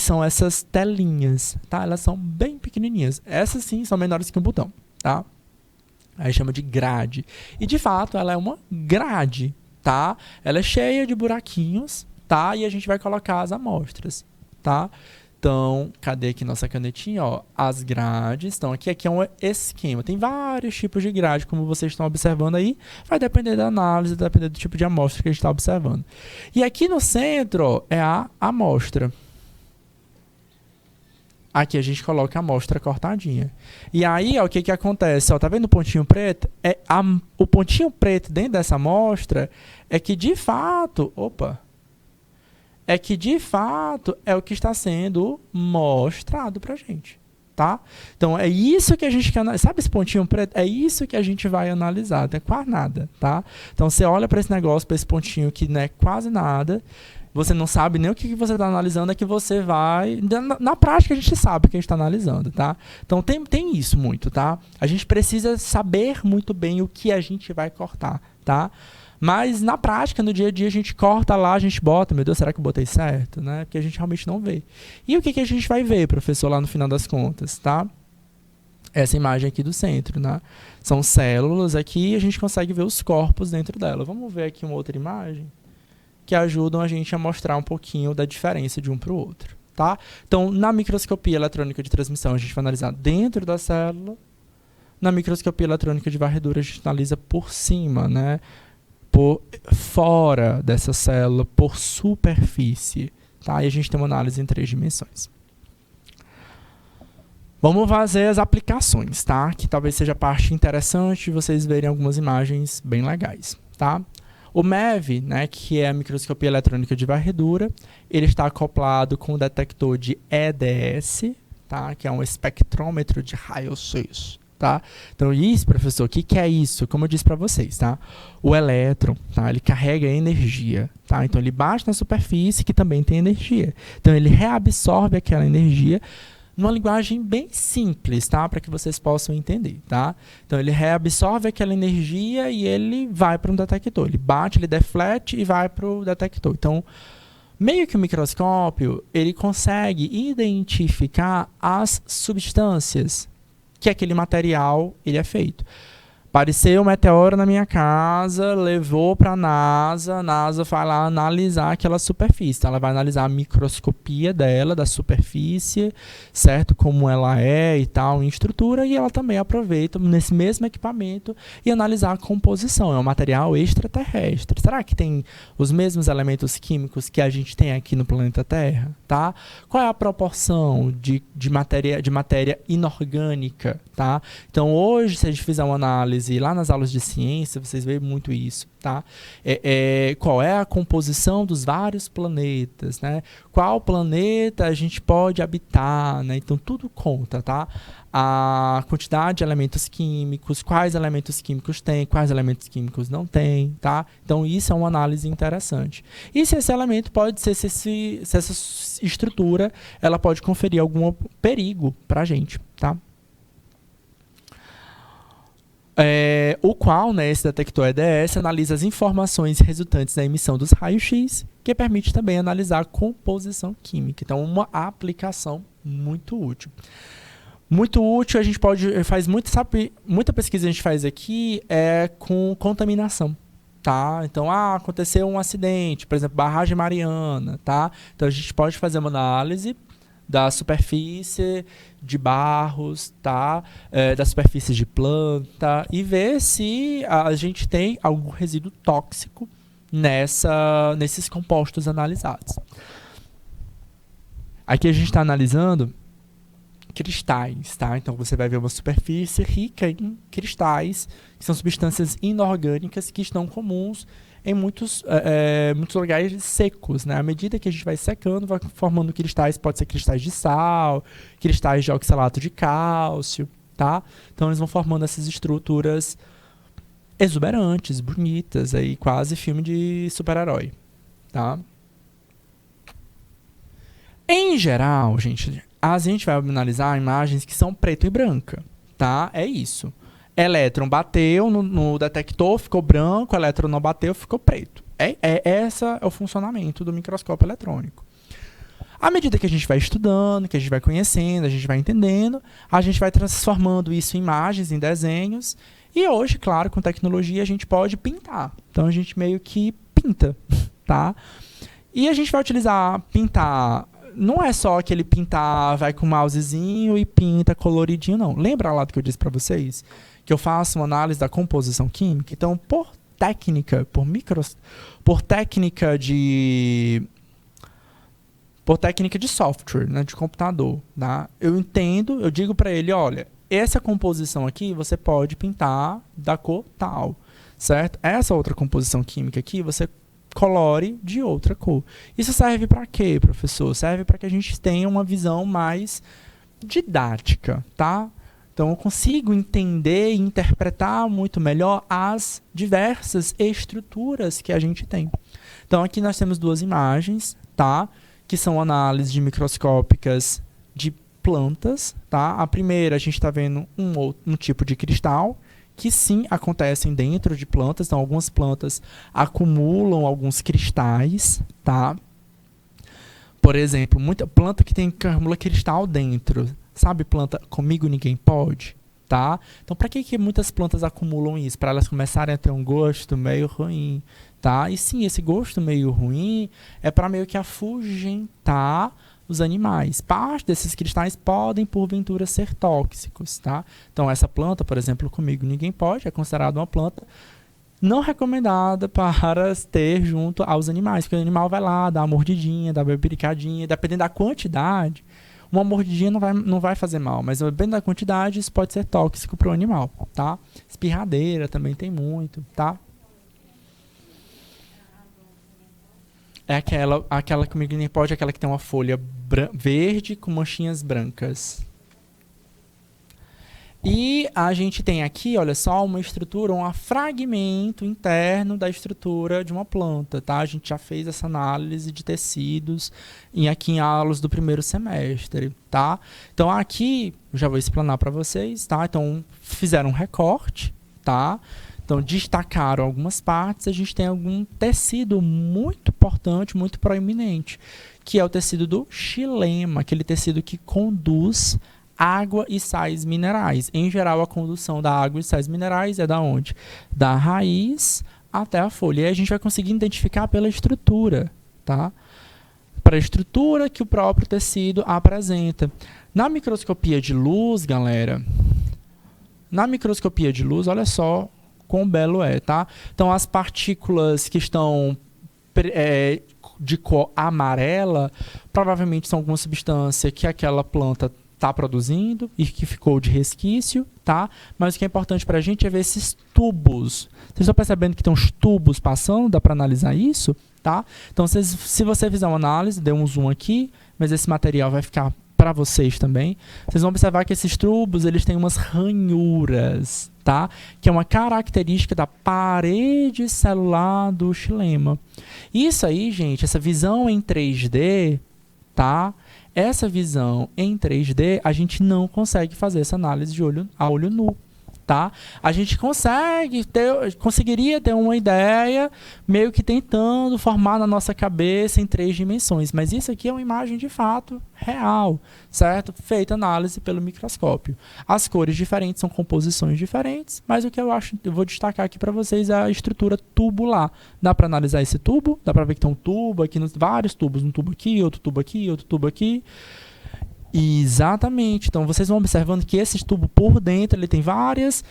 são essas telinhas, tá? Elas são bem pequenininhas. Essas, sim, são menores que um botão, tá? Aí chama de grade. E, de fato, ela é uma grade, tá? Ela é cheia de buraquinhos, tá? E a gente vai colocar as amostras, tá? Então, cadê aqui nossa canetinha? Ó, as grades. Então, aqui é um esquema. Tem vários tipos de grade, como vocês estão observando aí. Vai depender da análise, vai depender do tipo de amostra que a gente está observando. E aqui no centro, ó, é a amostra. Aqui a gente coloca a amostra cortadinha. E aí, ó, o que acontece? Ó, tá vendo o pontinho preto? O pontinho preto dentro dessa amostra é que, de fato... é o que está sendo mostrado pra gente, tá? Então, é isso que a gente quer analisar. Sabe esse pontinho preto? É isso que a gente vai analisar, não é quase nada, tá? Então, você olha para esse negócio, para esse pontinho que não é quase nada, você não sabe nem o que você está analisando, é que você vai... Na prática, a gente sabe o que a gente está analisando, tá? Então, tem isso muito, tá? A gente precisa saber muito bem o que a gente vai cortar, tá? Mas, na prática, no dia a dia, a gente corta lá, a gente bota, meu Deus, será que eu botei certo? Né? Porque a gente realmente não vê. E o que a gente vai ver, professor, lá no final das contas, tá? Essa imagem aqui do centro, né? São células aqui e a gente consegue ver os corpos dentro dela. Vamos ver aqui uma outra imagem que ajudam a gente a mostrar um pouquinho da diferença de um para o outro, tá? Então, na microscopia eletrônica de transmissão, a gente vai analisar dentro da célula. Na microscopia eletrônica de varredura, a gente analisa por cima, né? Por fora dessa célula, por superfície, tá? E a gente tem uma análise em 3 dimensões. Vamos fazer as aplicações, tá? Que talvez seja a parte interessante de vocês verem algumas imagens bem legais, tá? O MEV, né, que é a microscopia eletrônica de varredura, ele está acoplado com o detector de EDS, tá? Que é um espectrômetro de raio-x. Tá? Então, isso, professor, o que é isso? Como eu disse para vocês, tá? O elétron, tá? Ele carrega energia, tá? Então, ele bate na superfície que também tem energia. Então, ele reabsorve aquela energia numa linguagem bem simples, tá? Para que vocês possam entender, tá? Então, ele reabsorve aquela energia e ele vai para um detector. Ele bate, ele deflete e vai para o detector. Então, meio que o microscópio, ele consegue identificar as substâncias que aquele material ele é feito. Apareceu um meteoro na minha casa, levou para a NASA vai lá analisar aquela superfície. Então, ela vai analisar a microscopia dela, da superfície, certo? Como ela é e tal, em estrutura, e ela também aproveita nesse mesmo equipamento e analisar a composição. É um material extraterrestre. Será que tem os mesmos elementos químicos que a gente tem aqui no planeta Terra? Tá? Qual é a proporção de matéria inorgânica? Tá? Então, hoje, se a gente fizer uma análise lá nas aulas de ciência, vocês veem muito isso, tá? Qual é a composição dos vários planetas, né? Qual planeta a gente pode habitar, né? Então, tudo conta, tá? A quantidade de elementos químicos, quais elementos químicos tem, quais elementos químicos não tem, tá? Então, isso é uma análise interessante. E se esse elemento pode ser, se essa estrutura, ela pode conferir algum perigo para a gente, tá? O qual, né, esse detector EDS analisa as informações resultantes da emissão dos raios-x, que permite também analisar a composição química. Então, uma aplicação muito útil. Muito útil, a gente muita pesquisa a gente faz aqui com contaminação, tá? Então, aconteceu um acidente, por exemplo, barragem Mariana, tá? Então, a gente pode fazer uma análise da superfície de barros, tá? Da superfície de planta e ver se a gente tem algum resíduo tóxico nesses compostos analisados. Aqui a gente está analisando cristais, tá? Então você vai ver uma superfície rica em cristais, que são substâncias inorgânicas que estão comuns em muitos lugares secos, né? À medida que a gente vai secando, vai formando cristais, pode ser cristais de sal, cristais de oxalato de cálcio, tá? Então eles vão formando essas estruturas exuberantes, bonitas, aí quase filme de super-herói, tá? Em geral, gente, a gente vai analisar imagens que são preto e branca, tá? É isso. Elétron bateu no detector, ficou branco, elétron não bateu, ficou preto. Esse é o funcionamento do microscópio eletrônico. À medida que a gente vai estudando, que a gente vai conhecendo, a gente vai entendendo, a gente vai transformando isso em imagens, em desenhos. E hoje, claro, com tecnologia, a gente pode pintar. Então, a gente meio que pinta, tá? E a gente vai utilizar pintar. Não é só aquele pintar, vai com o mousezinho e pinta coloridinho, não. Lembra lá do que eu disse para vocês? Que eu faço uma análise da composição química? Então, por técnica de software, né, de computador, tá? Eu entendo, eu digo para ele, olha, essa composição aqui você pode pintar da cor tal, certo? Essa outra composição química aqui você colore de outra cor. Isso serve para quê, professor? Serve para que a gente tenha uma visão mais didática, tá? Então, eu consigo entender e interpretar muito melhor as diversas estruturas que a gente tem. Então, aqui nós temos duas imagens, tá? Que são análises microscópicas de plantas, tá? A primeira, a gente está vendo um tipo de cristal, que sim acontecem dentro de plantas. Então, algumas plantas acumulam alguns cristais, tá? Por exemplo, muita planta que acumula cristal dentro. Sabe planta Comigo Ninguém Pode? Tá? Então, para que muitas plantas acumulam isso? Para elas começarem a ter um gosto meio ruim, tá? E sim, esse gosto meio ruim é para meio que afugentar os animais. Parte desses cristais podem, porventura, ser tóxicos, tá? Então, essa planta, por exemplo, Comigo Ninguém Pode, é considerada uma planta não recomendada para ter junto aos animais, porque o animal vai lá, dá uma mordidinha, dá uma bebericadinha, dependendo da quantidade, uma mordidinha não vai fazer mal, mas dependendo da quantidade, isso pode ser tóxico para o animal, tá? Espirradeira também tem muito, tá? É aquela Comigo Ninguém Pode, aquela que tem uma folha verde com manchinhas brancas. E a gente tem aqui, olha só, uma estrutura, um fragmento interno da estrutura de uma planta, tá? A gente já fez essa análise de tecidos aqui em aulas do primeiro semestre, tá? Então, aqui, eu já vou explanar para vocês, tá? Então, fizeram um recorte, tá? Então, destacaram algumas partes, a gente tem algum tecido muito importante, muito proeminente, que é o tecido do xilema, aquele tecido que conduz água e sais minerais. Em geral, a condução da água e sais minerais é da onde? Da raiz até a folha. E aí a gente vai conseguir identificar pela estrutura, tá? Para a estrutura que o próprio tecido apresenta. Na microscopia de luz, galera, olha só quão belo é, tá? Então, as partículas que estão de cor amarela, provavelmente são alguma substância que aquela planta está produzindo e que ficou de resquício, tá? Mas o que é importante para a gente é ver esses tubos. Vocês estão percebendo que tem uns tubos passando? Dá para analisar isso, tá? Então, se você fizer uma análise, dê um zoom aqui, mas esse material vai ficar para vocês também. Vocês vão observar que esses tubos, eles têm umas ranhuras, tá? Que é uma característica da parede celular do xilema. Isso aí, gente, essa visão em 3D, tá? Essa visão em 3D, a gente não consegue fazer essa análise de olho a olho nu, tá? A gente conseguiria ter uma ideia meio que tentando formar na nossa cabeça em 3 dimensões, mas isso aqui é uma imagem de fato real, certo? Feita análise pelo microscópio. As cores diferentes são composições diferentes, mas o que eu vou destacar aqui para vocês é a estrutura tubular. Dá para analisar esse tubo? Dá para ver que tem um tubo aqui, vários tubos, um tubo aqui, outro tubo aqui, outro tubo aqui. Exatamente. Então, vocês vão observando que esse tubo por dentro, ele tem várias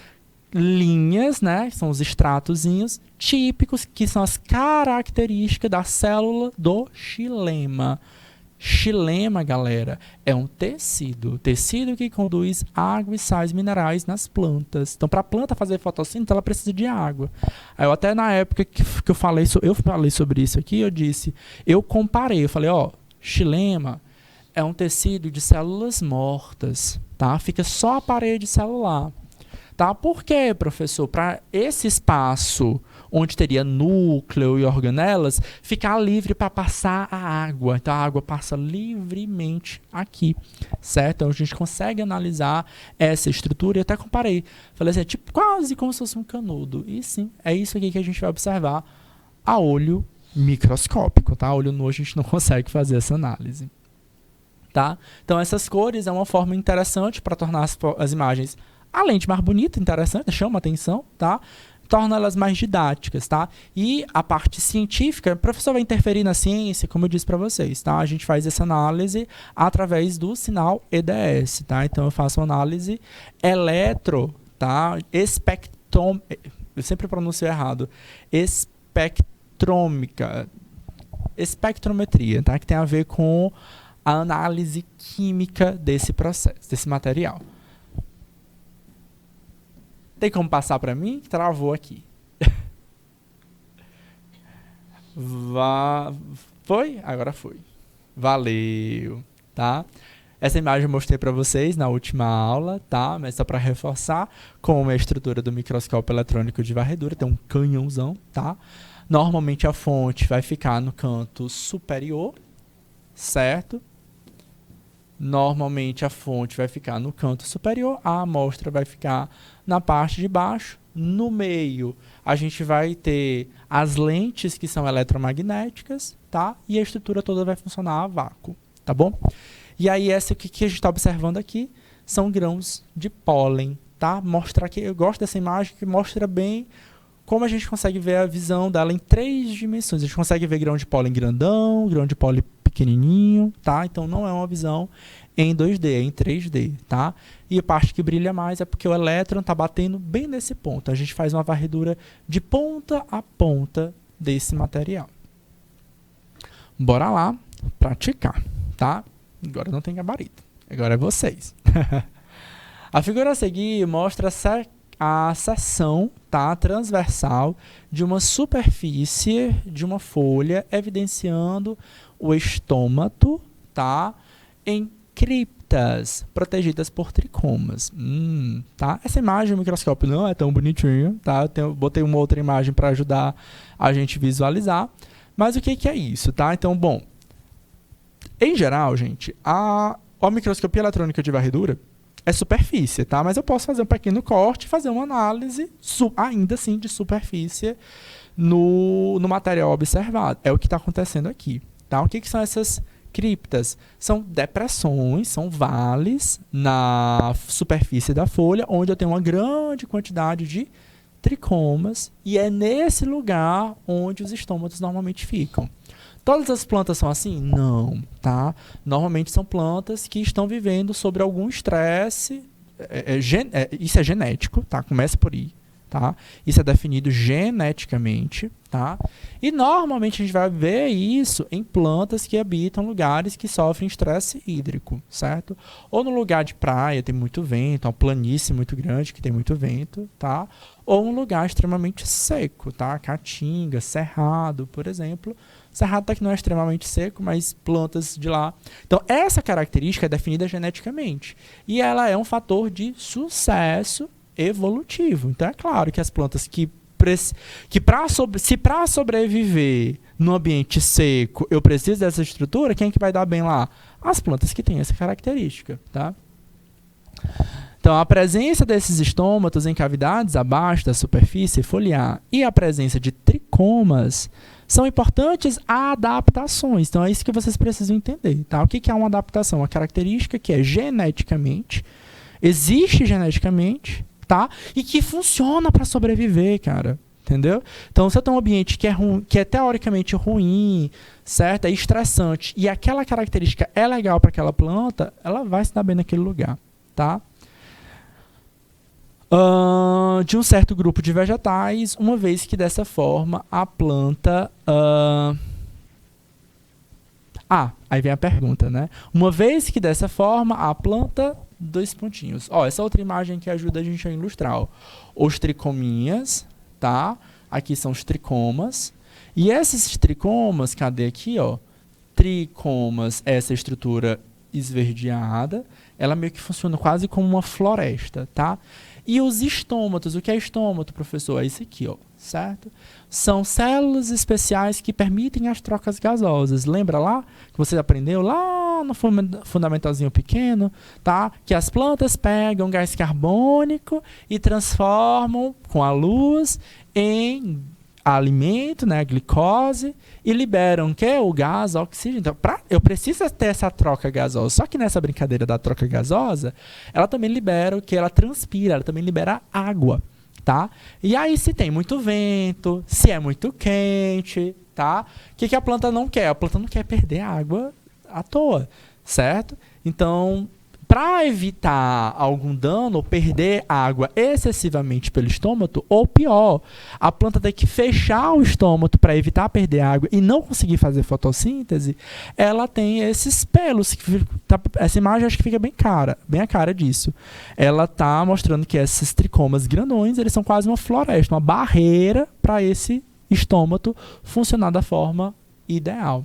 linhas, né? São os estratozinhos típicos, que são as características da célula do xilema. Xilema, galera, é um tecido que conduz água e sais minerais nas plantas. Então, para a planta fazer fotossíntese, ela precisa de água. Aí, eu até na época que eu falei sobre isso aqui, eu falei, ó, xilema é um tecido de células mortas, tá? Fica só a parede celular, tá? Por quê, professor? Para esse espaço onde teria núcleo e organelas ficar livre para passar a água. Então, a água passa livremente aqui, certo? Então, a gente consegue analisar essa estrutura e até comparei. Falei assim, é tipo quase como se fosse um canudo. E sim, é isso aqui que a gente vai observar a olho microscópico, tá? A olho nu a gente não consegue fazer essa análise. Tá? Então, essas cores é uma forma interessante para tornar as imagens, além de mais bonita, interessante, chama atenção, tá? Torna elas mais didáticas, tá? E a parte científica, o professor vai interferir na ciência, como eu disse para vocês, tá? A gente faz essa análise através do sinal EDS, tá? Então, eu faço uma análise tá? Eu sempre pronuncio errado. Espectrometria, tá? Que tem a ver com a análise química desse processo, desse material. Tem como passar para mim? Travou aqui. Foi? Agora foi. Valeu, tá? Essa imagem eu mostrei para vocês na última aula, tá? Mas só para reforçar, como é a estrutura do microscópio eletrônico de varredura, tem um canhãozão, tá? Normalmente a fonte vai ficar no canto superior, certo? Normalmente a fonte vai ficar no canto superior, a amostra vai ficar na parte de baixo. No meio, a gente vai ter as lentes que são eletromagnéticas, tá? E a estrutura toda vai funcionar a vácuo, tá bom? E aí, o que a gente está observando aqui são grãos de pólen, tá? Mostrar que eu gosto dessa imagem que mostra bem como a gente consegue ver a visão dela em 3 dimensões. A gente consegue ver grão de pólen grandão, grão de pólen pequenininho, tá? Então, não é uma visão em 2D, é em 3D, tá? E a parte que brilha mais é porque o elétron está batendo bem nesse ponto. A gente faz uma varredura de ponta a ponta desse material. Bora lá praticar, tá? Agora não tem gabarito. Agora é vocês. A figura a seguir mostra a seção, tá, transversal de uma superfície de uma folha, evidenciando o estômato, tá, em criptas protegidas por tricomas. Tá? Essa imagem do microscópio não é tão bonitinha, tá? Botei uma outra imagem para ajudar a gente visualizar. Mas o que é isso, tá? Então, bom, em geral, gente, a microscopia eletrônica de varredura é superfície, tá? Mas eu posso fazer um pequeno corte e fazer uma análise, ainda assim, de superfície no material observado. É o que está acontecendo aqui, tá? O que são essas criptas? São depressões, são vales na superfície da folha, onde eu tenho uma grande quantidade de tricomas, e é nesse lugar onde os estômatos normalmente ficam. Todas as plantas são assim? Não, tá? Normalmente são plantas que estão vivendo sobre algum estresse. Isso é genético, tá? Começa por aí, tá? Isso é definido geneticamente, tá? E normalmente a gente vai ver isso em plantas que habitam lugares que sofrem estresse hídrico, certo? Ou no lugar de praia, tem muito vento, uma planície muito grande que tem muito vento, tá? Ou um lugar extremamente seco, tá? Caatinga, cerrado, por exemplo. Cerrado até que não é extremamente seco, mas plantas de lá. Então, essa característica é definida geneticamente. E ela é um fator de sucesso evolutivo. Então, é claro que as plantas se para sobreviver no ambiente seco, eu preciso dessa estrutura, quem é que vai dar bem lá? As plantas que têm essa característica, tá? Então, a presença desses estômatos em cavidades abaixo da superfície foliar e a presença de tricomas são importantes adaptações. Então, é isso que vocês precisam entender. Tá? O que é uma adaptação? Uma característica que é geneticamente, existe geneticamente, tá? E que funciona para sobreviver, cara. Entendeu? Então, se eu tenho um ambiente que é teoricamente ruim, certo? É estressante, e aquela característica é legal para aquela planta, ela vai se dar bem naquele lugar, tá? De um certo grupo de vegetais, uma vez que dessa forma a planta... aí vem a pergunta, né? Uma vez que dessa forma a planta... Dois pontinhos. Ó, essa outra imagem que ajuda a gente a ilustrar. Ó. Os tricominhas, tá? Aqui são os tricomas. E esses tricomas, cadê aqui, ó? Tricomas, essa estrutura esverdeada, ela meio que funciona quase como uma floresta, tá? E os estômatos, o que é estômato, professor? É isso aqui, ó, certo? São células especiais que permitem as trocas gasosas. Lembra lá que você aprendeu lá no fundamentalzinho pequeno, tá? Que as plantas pegam gás carbônico e transformam com a luz em alimento, né, glicose, e liberam o quê? O gás, o oxigênio. Então, eu preciso ter essa troca gasosa. Só que nessa brincadeira da troca gasosa, ela também libera o que? Ela transpira, ela também libera água, tá? E aí, se tem muito vento, se é muito quente, tá? O que a planta não quer? A planta não quer perder água à toa, certo? Então, para evitar algum dano ou perder água excessivamente pelo estômago, ou pior, a planta tem que fechar o estômago para evitar perder água e não conseguir fazer fotossíntese, ela tem esses pelos. Essa imagem acho que fica bem a cara disso. Ela está mostrando que esses tricomas grandões, eles são quase uma floresta, uma barreira para esse estômago funcionar da forma ideal.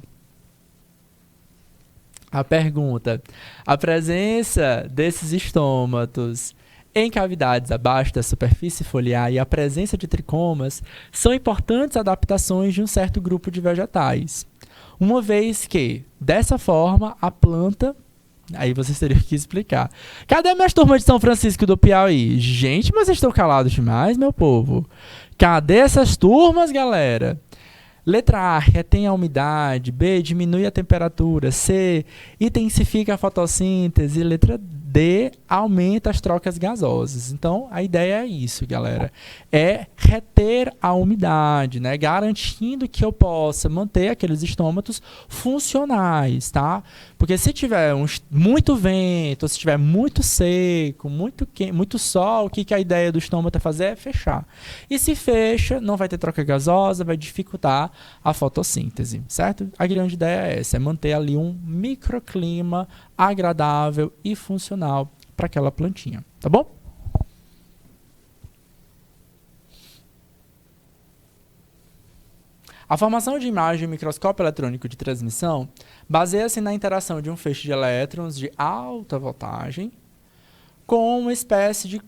A pergunta: a presença desses estômatos em cavidades abaixo da superfície foliar e a presença de tricomas são importantes adaptações de um certo grupo de vegetais. Uma vez que, dessa forma, a planta... Aí vocês teriam que explicar. Cadê minhas turmas de São Francisco do Piauí? Gente, mas vocês estão calados demais, meu povo. Cadê essas turmas, galera? Letra A, retém a umidade. B, diminui a temperatura. C, intensifica a fotossíntese. Letra D, aumenta as trocas gasosas. Então, a ideia é isso, galera. É reter a umidade, né? Garantindo que eu possa manter aqueles estômatos funcionais, tá? Porque se tiver muito vento, se tiver muito seco, muito sol, o que a ideia do estômago é fazer? É fechar. E se fecha, não vai ter troca gasosa, vai dificultar a fotossíntese, certo? A grande ideia é essa, é manter ali um microclima agradável e funcional para aquela plantinha, tá bom? A formação de imagem em microscópio eletrônico de transmissão baseia-se na interação de um feixe de elétrons de alta voltagem com uma espécie de...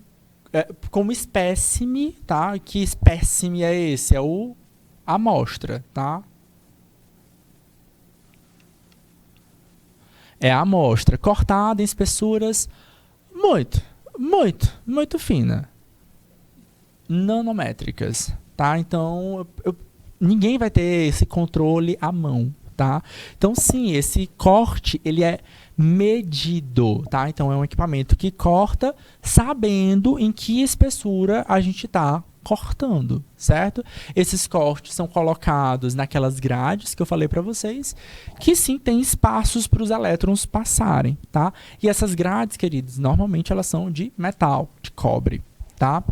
com um espécime, tá? Que espécime é esse? É a amostra, tá? É a amostra cortada em espessuras muito fina, nanométricas, tá? Então, ninguém vai ter esse controle à mão, tá? Então, sim, esse corte, ele é medido, tá? Então, é um equipamento que corta sabendo em que espessura a gente está cortando, certo? Esses cortes são colocados naquelas grades que eu falei para vocês, que sim tem espaços para os elétrons passarem, tá? E essas grades, queridos, normalmente elas são de metal, de cobre, tá?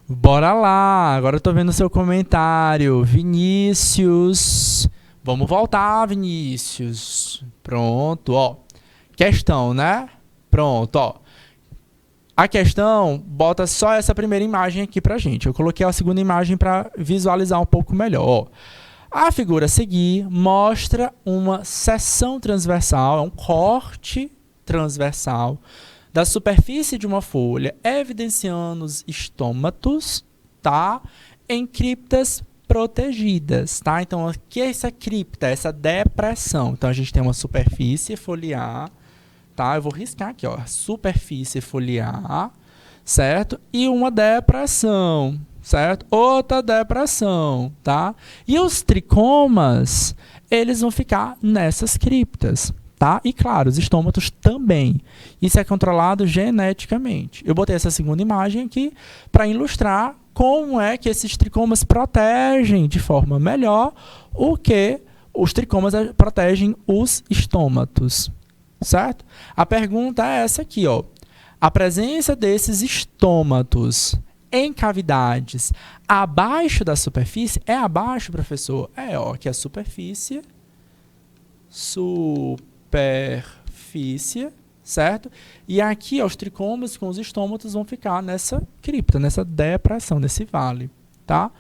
Bora lá, agora eu tô vendo o seu comentário. Vinícius, Vamos voltar, Vinícius. Pronto, ó. Questão, né? Pronto, ó. A questão bota só essa primeira imagem aqui pra gente. Eu coloquei a segunda imagem para visualizar um pouco melhor, ó. A figura a seguir mostra uma seção transversal, é um corte transversal da superfície de uma folha, evidenciando os estômatos, tá? Em criptas protegidas, tá? Então, aqui é essa cripta, essa depressão. Então, a gente tem uma superfície foliar, tá? Eu vou riscar aqui, ó, superfície foliar, certo? E uma depressão, certo? Outra depressão, tá? E os tricomas, eles vão ficar nessas criptas, tá? E claro, os estômatos também. Isso é controlado geneticamente. Eu botei essa segunda imagem aqui para ilustrar como é que esses tricomas protegem de forma melhor o que os tricomas protegem os estômatos, certo? A pergunta é essa aqui, ó. A presença desses estômatos em cavidades abaixo da superfície, é abaixo, professor? É, ó, aqui é a superfície, certo? E aqui, ó, os tricomas com os estômatos vão ficar nessa cripta, nessa depressão, nesse vale, tá?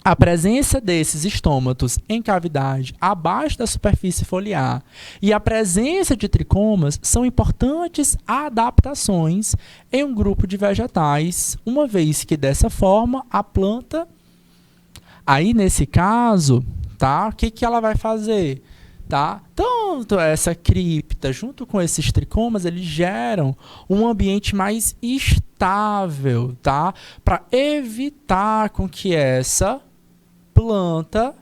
A presença desses estômatos em cavidade abaixo da superfície foliar e a presença de tricomas são importantes adaptações em um grupo de vegetais, uma vez que dessa forma a planta, aí nesse caso, tá? O que ela vai fazer? Tá? Tanto essa cripta junto com esses tricomas, eles geram um ambiente mais estável, tá? Para evitar com que essa planta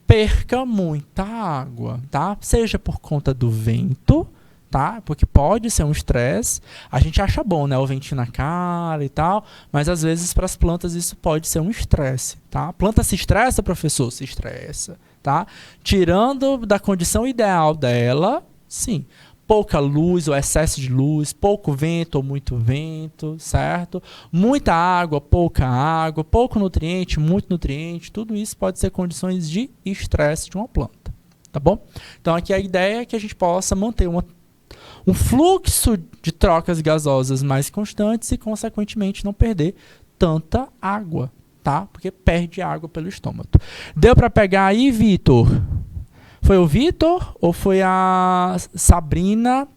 perca muita água, tá? Seja por conta do vento, tá? Porque pode ser um estresse. A gente acha bom, né? O ventinho na cara e tal, mas às vezes para as plantas isso pode ser um estresse, tá? A planta se estressa, professor? Se estressa, tá? Tirando da condição ideal dela, sim. Pouca luz ou excesso de luz, pouco vento ou muito vento, certo? Muita água, pouco nutriente, muito nutriente, tudo isso pode ser condições de estresse de uma planta, tá bom? Então aqui a ideia é que a gente possa manter um fluxo de trocas gasosas mais constantes e, consequentemente, não perder tanta água, tá? Porque perde água pelo estômago. Deu para pegar aí, Vitor? Foi o Vitor ou foi a Sabrina?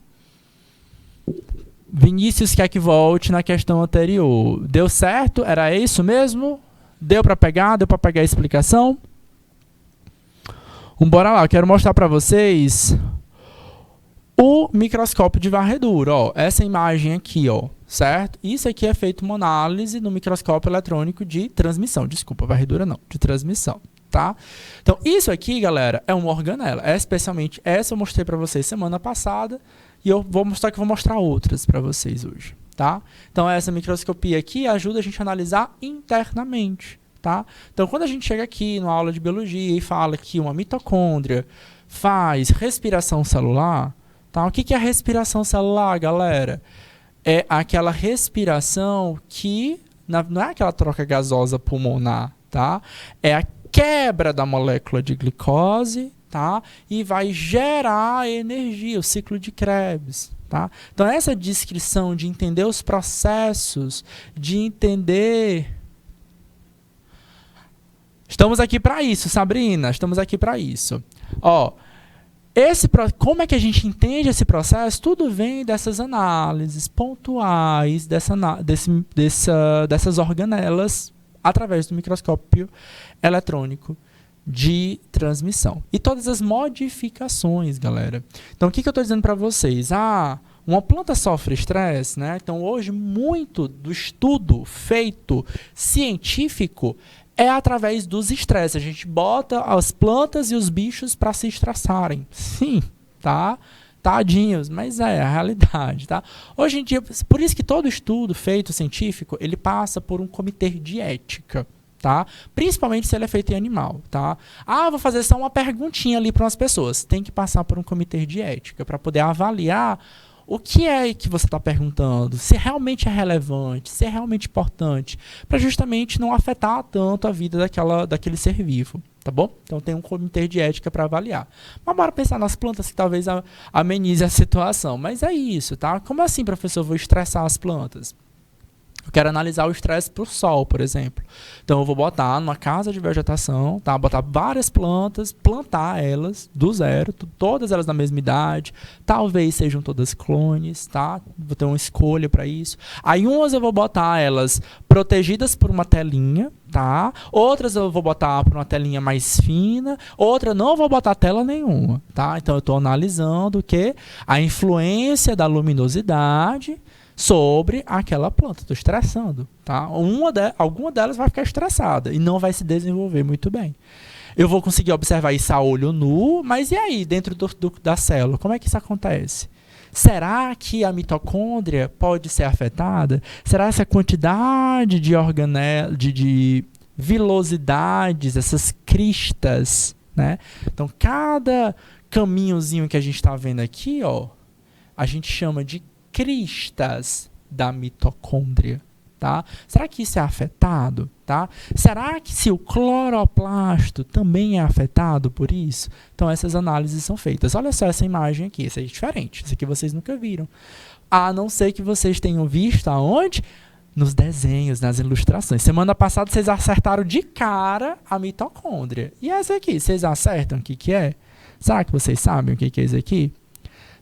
Vinícius quer que volte na questão anterior. Deu certo? Era isso mesmo? Deu para pegar? Deu para pegar a explicação? Bora lá, eu quero mostrar para vocês o microscópio de varredura. Ó, essa imagem aqui, ó, certo? Isso aqui é feito uma análise no microscópio eletrônico de transmissão. Desculpa, varredura não, de transmissão. Tá? Então, isso aqui, galera, é uma organela. Especialmente essa eu mostrei para vocês semana passada e eu vou mostrar outras para vocês hoje, tá? Então, essa microscopia aqui ajuda a gente a analisar internamente, tá? Então, quando a gente chega aqui numa aula de biologia e fala que uma mitocôndria faz respiração celular, tá? O que é a respiração celular, galera? É aquela respiração que não é aquela troca gasosa pulmonar, tá? É a quebra da molécula de glicose, tá? E vai gerar energia, o ciclo de Krebs, tá? Então, essa descrição de entender os processos, de entender... Estamos aqui para isso, Sabrina, estamos aqui para isso. Ó, como é que a gente entende esse processo? Tudo vem dessas análises pontuais, dessas organelas, através do microscópio eletrônico de transmissão. E todas as modificações, galera. Então, o que eu estou dizendo para vocês? Uma planta sofre estresse, né? Então, hoje, muito do estudo feito científico é através dos estresses. A gente bota as plantas e os bichos para se estressarem. Sim, tá? Tadinhos, mas é a realidade, tá? Hoje em dia, por isso que todo estudo feito científico, ele passa por um comitê de ética, tá? Principalmente se ele é feito em animal, tá? Vou fazer só uma perguntinha ali para umas pessoas. Tem que passar por um comitê de ética para poder avaliar o que é que você está perguntando, se realmente é relevante, se é realmente importante, para justamente não afetar tanto a vida daquele ser vivo, tá bom? Então tem um comitê de ética para avaliar. Mas bora pensar nas plantas que talvez amenize a situação. Mas é isso, tá? Como assim, professor, eu vou estressar as plantas? Eu quero analisar o estresse por sol, por exemplo. Então eu vou botar numa casa de vegetação, tá? Botar várias plantas, plantar elas do zero, todas elas na mesma idade. Talvez sejam todas clones, tá? Vou ter uma escolha para isso. Aí umas eu vou botar elas protegidas por uma telinha, tá? Outras eu vou botar por uma telinha mais fina, outra não vou botar tela nenhuma, tá? Então eu estou analisando o que? A influência da luminosidade sobre aquela planta. Estou estressando, tá? Alguma delas vai ficar estressada e não vai se desenvolver muito bem. Eu vou conseguir observar isso a olho nu, mas e aí, dentro da célula, como é que isso acontece? Será que a mitocôndria pode ser afetada? Será que essa quantidade de vilosidades, essas cristas, né? Então, cada caminhozinho que a gente está vendo aqui, ó, a gente chama de cristas da mitocôndria, tá? Será que isso é afetado, tá? Será que se o cloroplasto também é afetado por isso? Então essas análises são feitas. Olha só essa imagem aqui, essa é diferente, isso aqui vocês nunca viram. A não ser que vocês tenham visto aonde? Nos desenhos, nas ilustrações. Semana passada vocês acertaram de cara a mitocôndria. E essa aqui, vocês acertam o que é? Será que vocês sabem o que é isso aqui?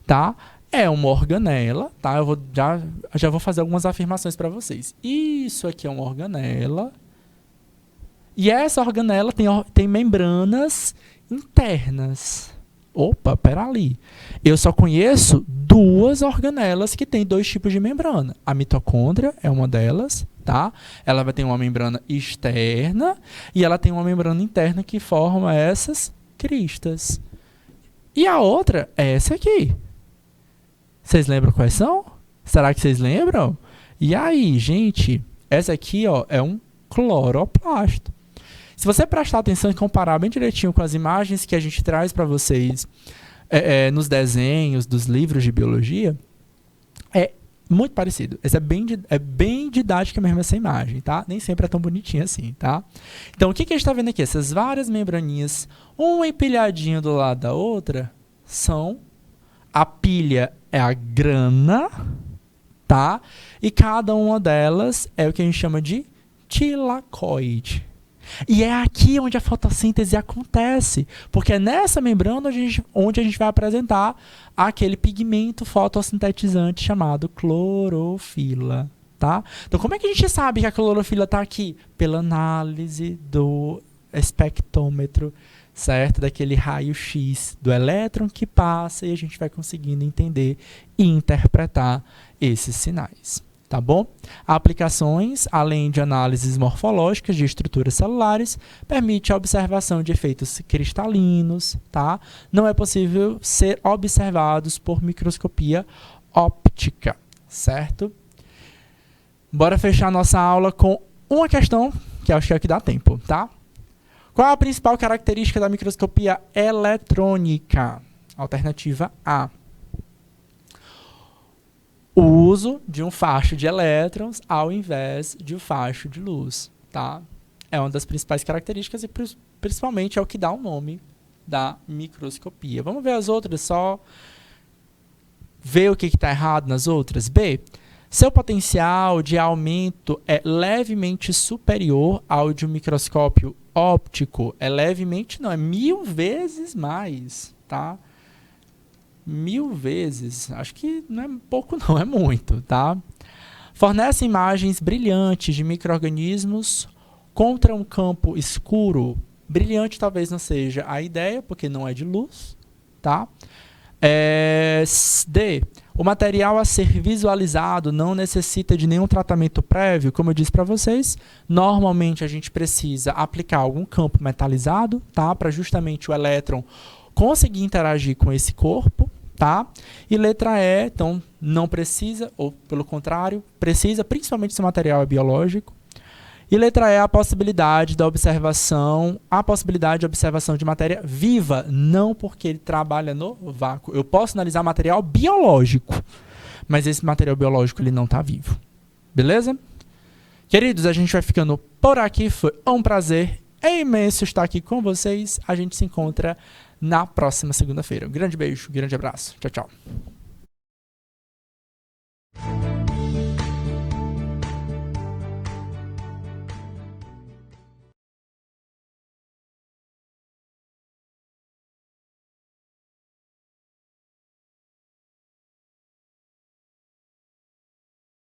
Tá? É uma organela, tá? Eu já vou fazer algumas afirmações para vocês. Isso aqui é uma organela. E essa organela tem membranas internas. Opa, pera ali. Eu só conheço duas organelas que têm dois tipos de membrana. A mitocôndria é uma delas, tá? Ela vai ter uma membrana externa e ela tem uma membrana interna que forma essas cristas. E a outra é essa aqui. Vocês lembram quais são? Será que vocês lembram? E aí, gente, essa aqui, ó, é um cloroplasto. Se você prestar atenção e comparar bem direitinho com as imagens que a gente traz para vocês nos desenhos dos livros de biologia, é muito parecido. Essa é bem didática mesmo essa imagem, tá? Nem sempre é tão bonitinha assim, tá? Então, o que a gente está vendo aqui? Essas várias membraninhas, uma empilhadinha do lado da outra, são... A pilha é a grana, tá? E cada uma delas é o que a gente chama de tilacoide. E é aqui onde a fotossíntese acontece, porque é nessa membrana onde a gente vai apresentar aquele pigmento fotossintetizante chamado clorofila, tá? Então, como é que a gente sabe que a clorofila está aqui? Pela análise do espectrômetro, certo? Daquele raio-x do elétron que passa e a gente vai conseguindo entender e interpretar esses sinais, tá bom? Aplicações, além de análises morfológicas de estruturas celulares, permite a observação de efeitos cristalinos, tá? Não é possível ser observados por microscopia óptica, certo? Bora fechar nossa aula com uma questão, que acho que é o que dá tempo, tá? Qual a principal característica da microscopia eletrônica? Alternativa A. O uso de um facho de elétrons ao invés de um facho de luz, tá? É uma das principais características e principalmente é o que dá o nome da microscopia. Vamos ver as outras, só ver o que está errado nas outras. B. Seu potencial de aumento é levemente superior ao de um microscópio óptico. É levemente, não, é 1000 vezes mais, tá? 1000 vezes. Acho que não é pouco, não, é muito, tá? Fornece imagens brilhantes de micro-organismos contra um campo escuro. Brilhante talvez não seja a ideia, porque não é de luz, tá? D. O material a ser visualizado não necessita de nenhum tratamento prévio, como eu disse para vocês. Normalmente a gente precisa aplicar algum campo metalizado, tá? Para justamente o elétron conseguir interagir com esse corpo, tá? E letra E, então não precisa, ou pelo contrário, precisa, principalmente se o material é biológico. E letra E, a possibilidade de observação de matéria viva, não porque ele trabalha no vácuo. Eu posso analisar material biológico, mas esse material biológico ele não está vivo. Beleza? Queridos, a gente vai ficando por aqui. Foi um prazer imenso estar aqui com vocês. A gente se encontra na próxima segunda-feira. Um grande beijo, um grande abraço. Tchau, tchau.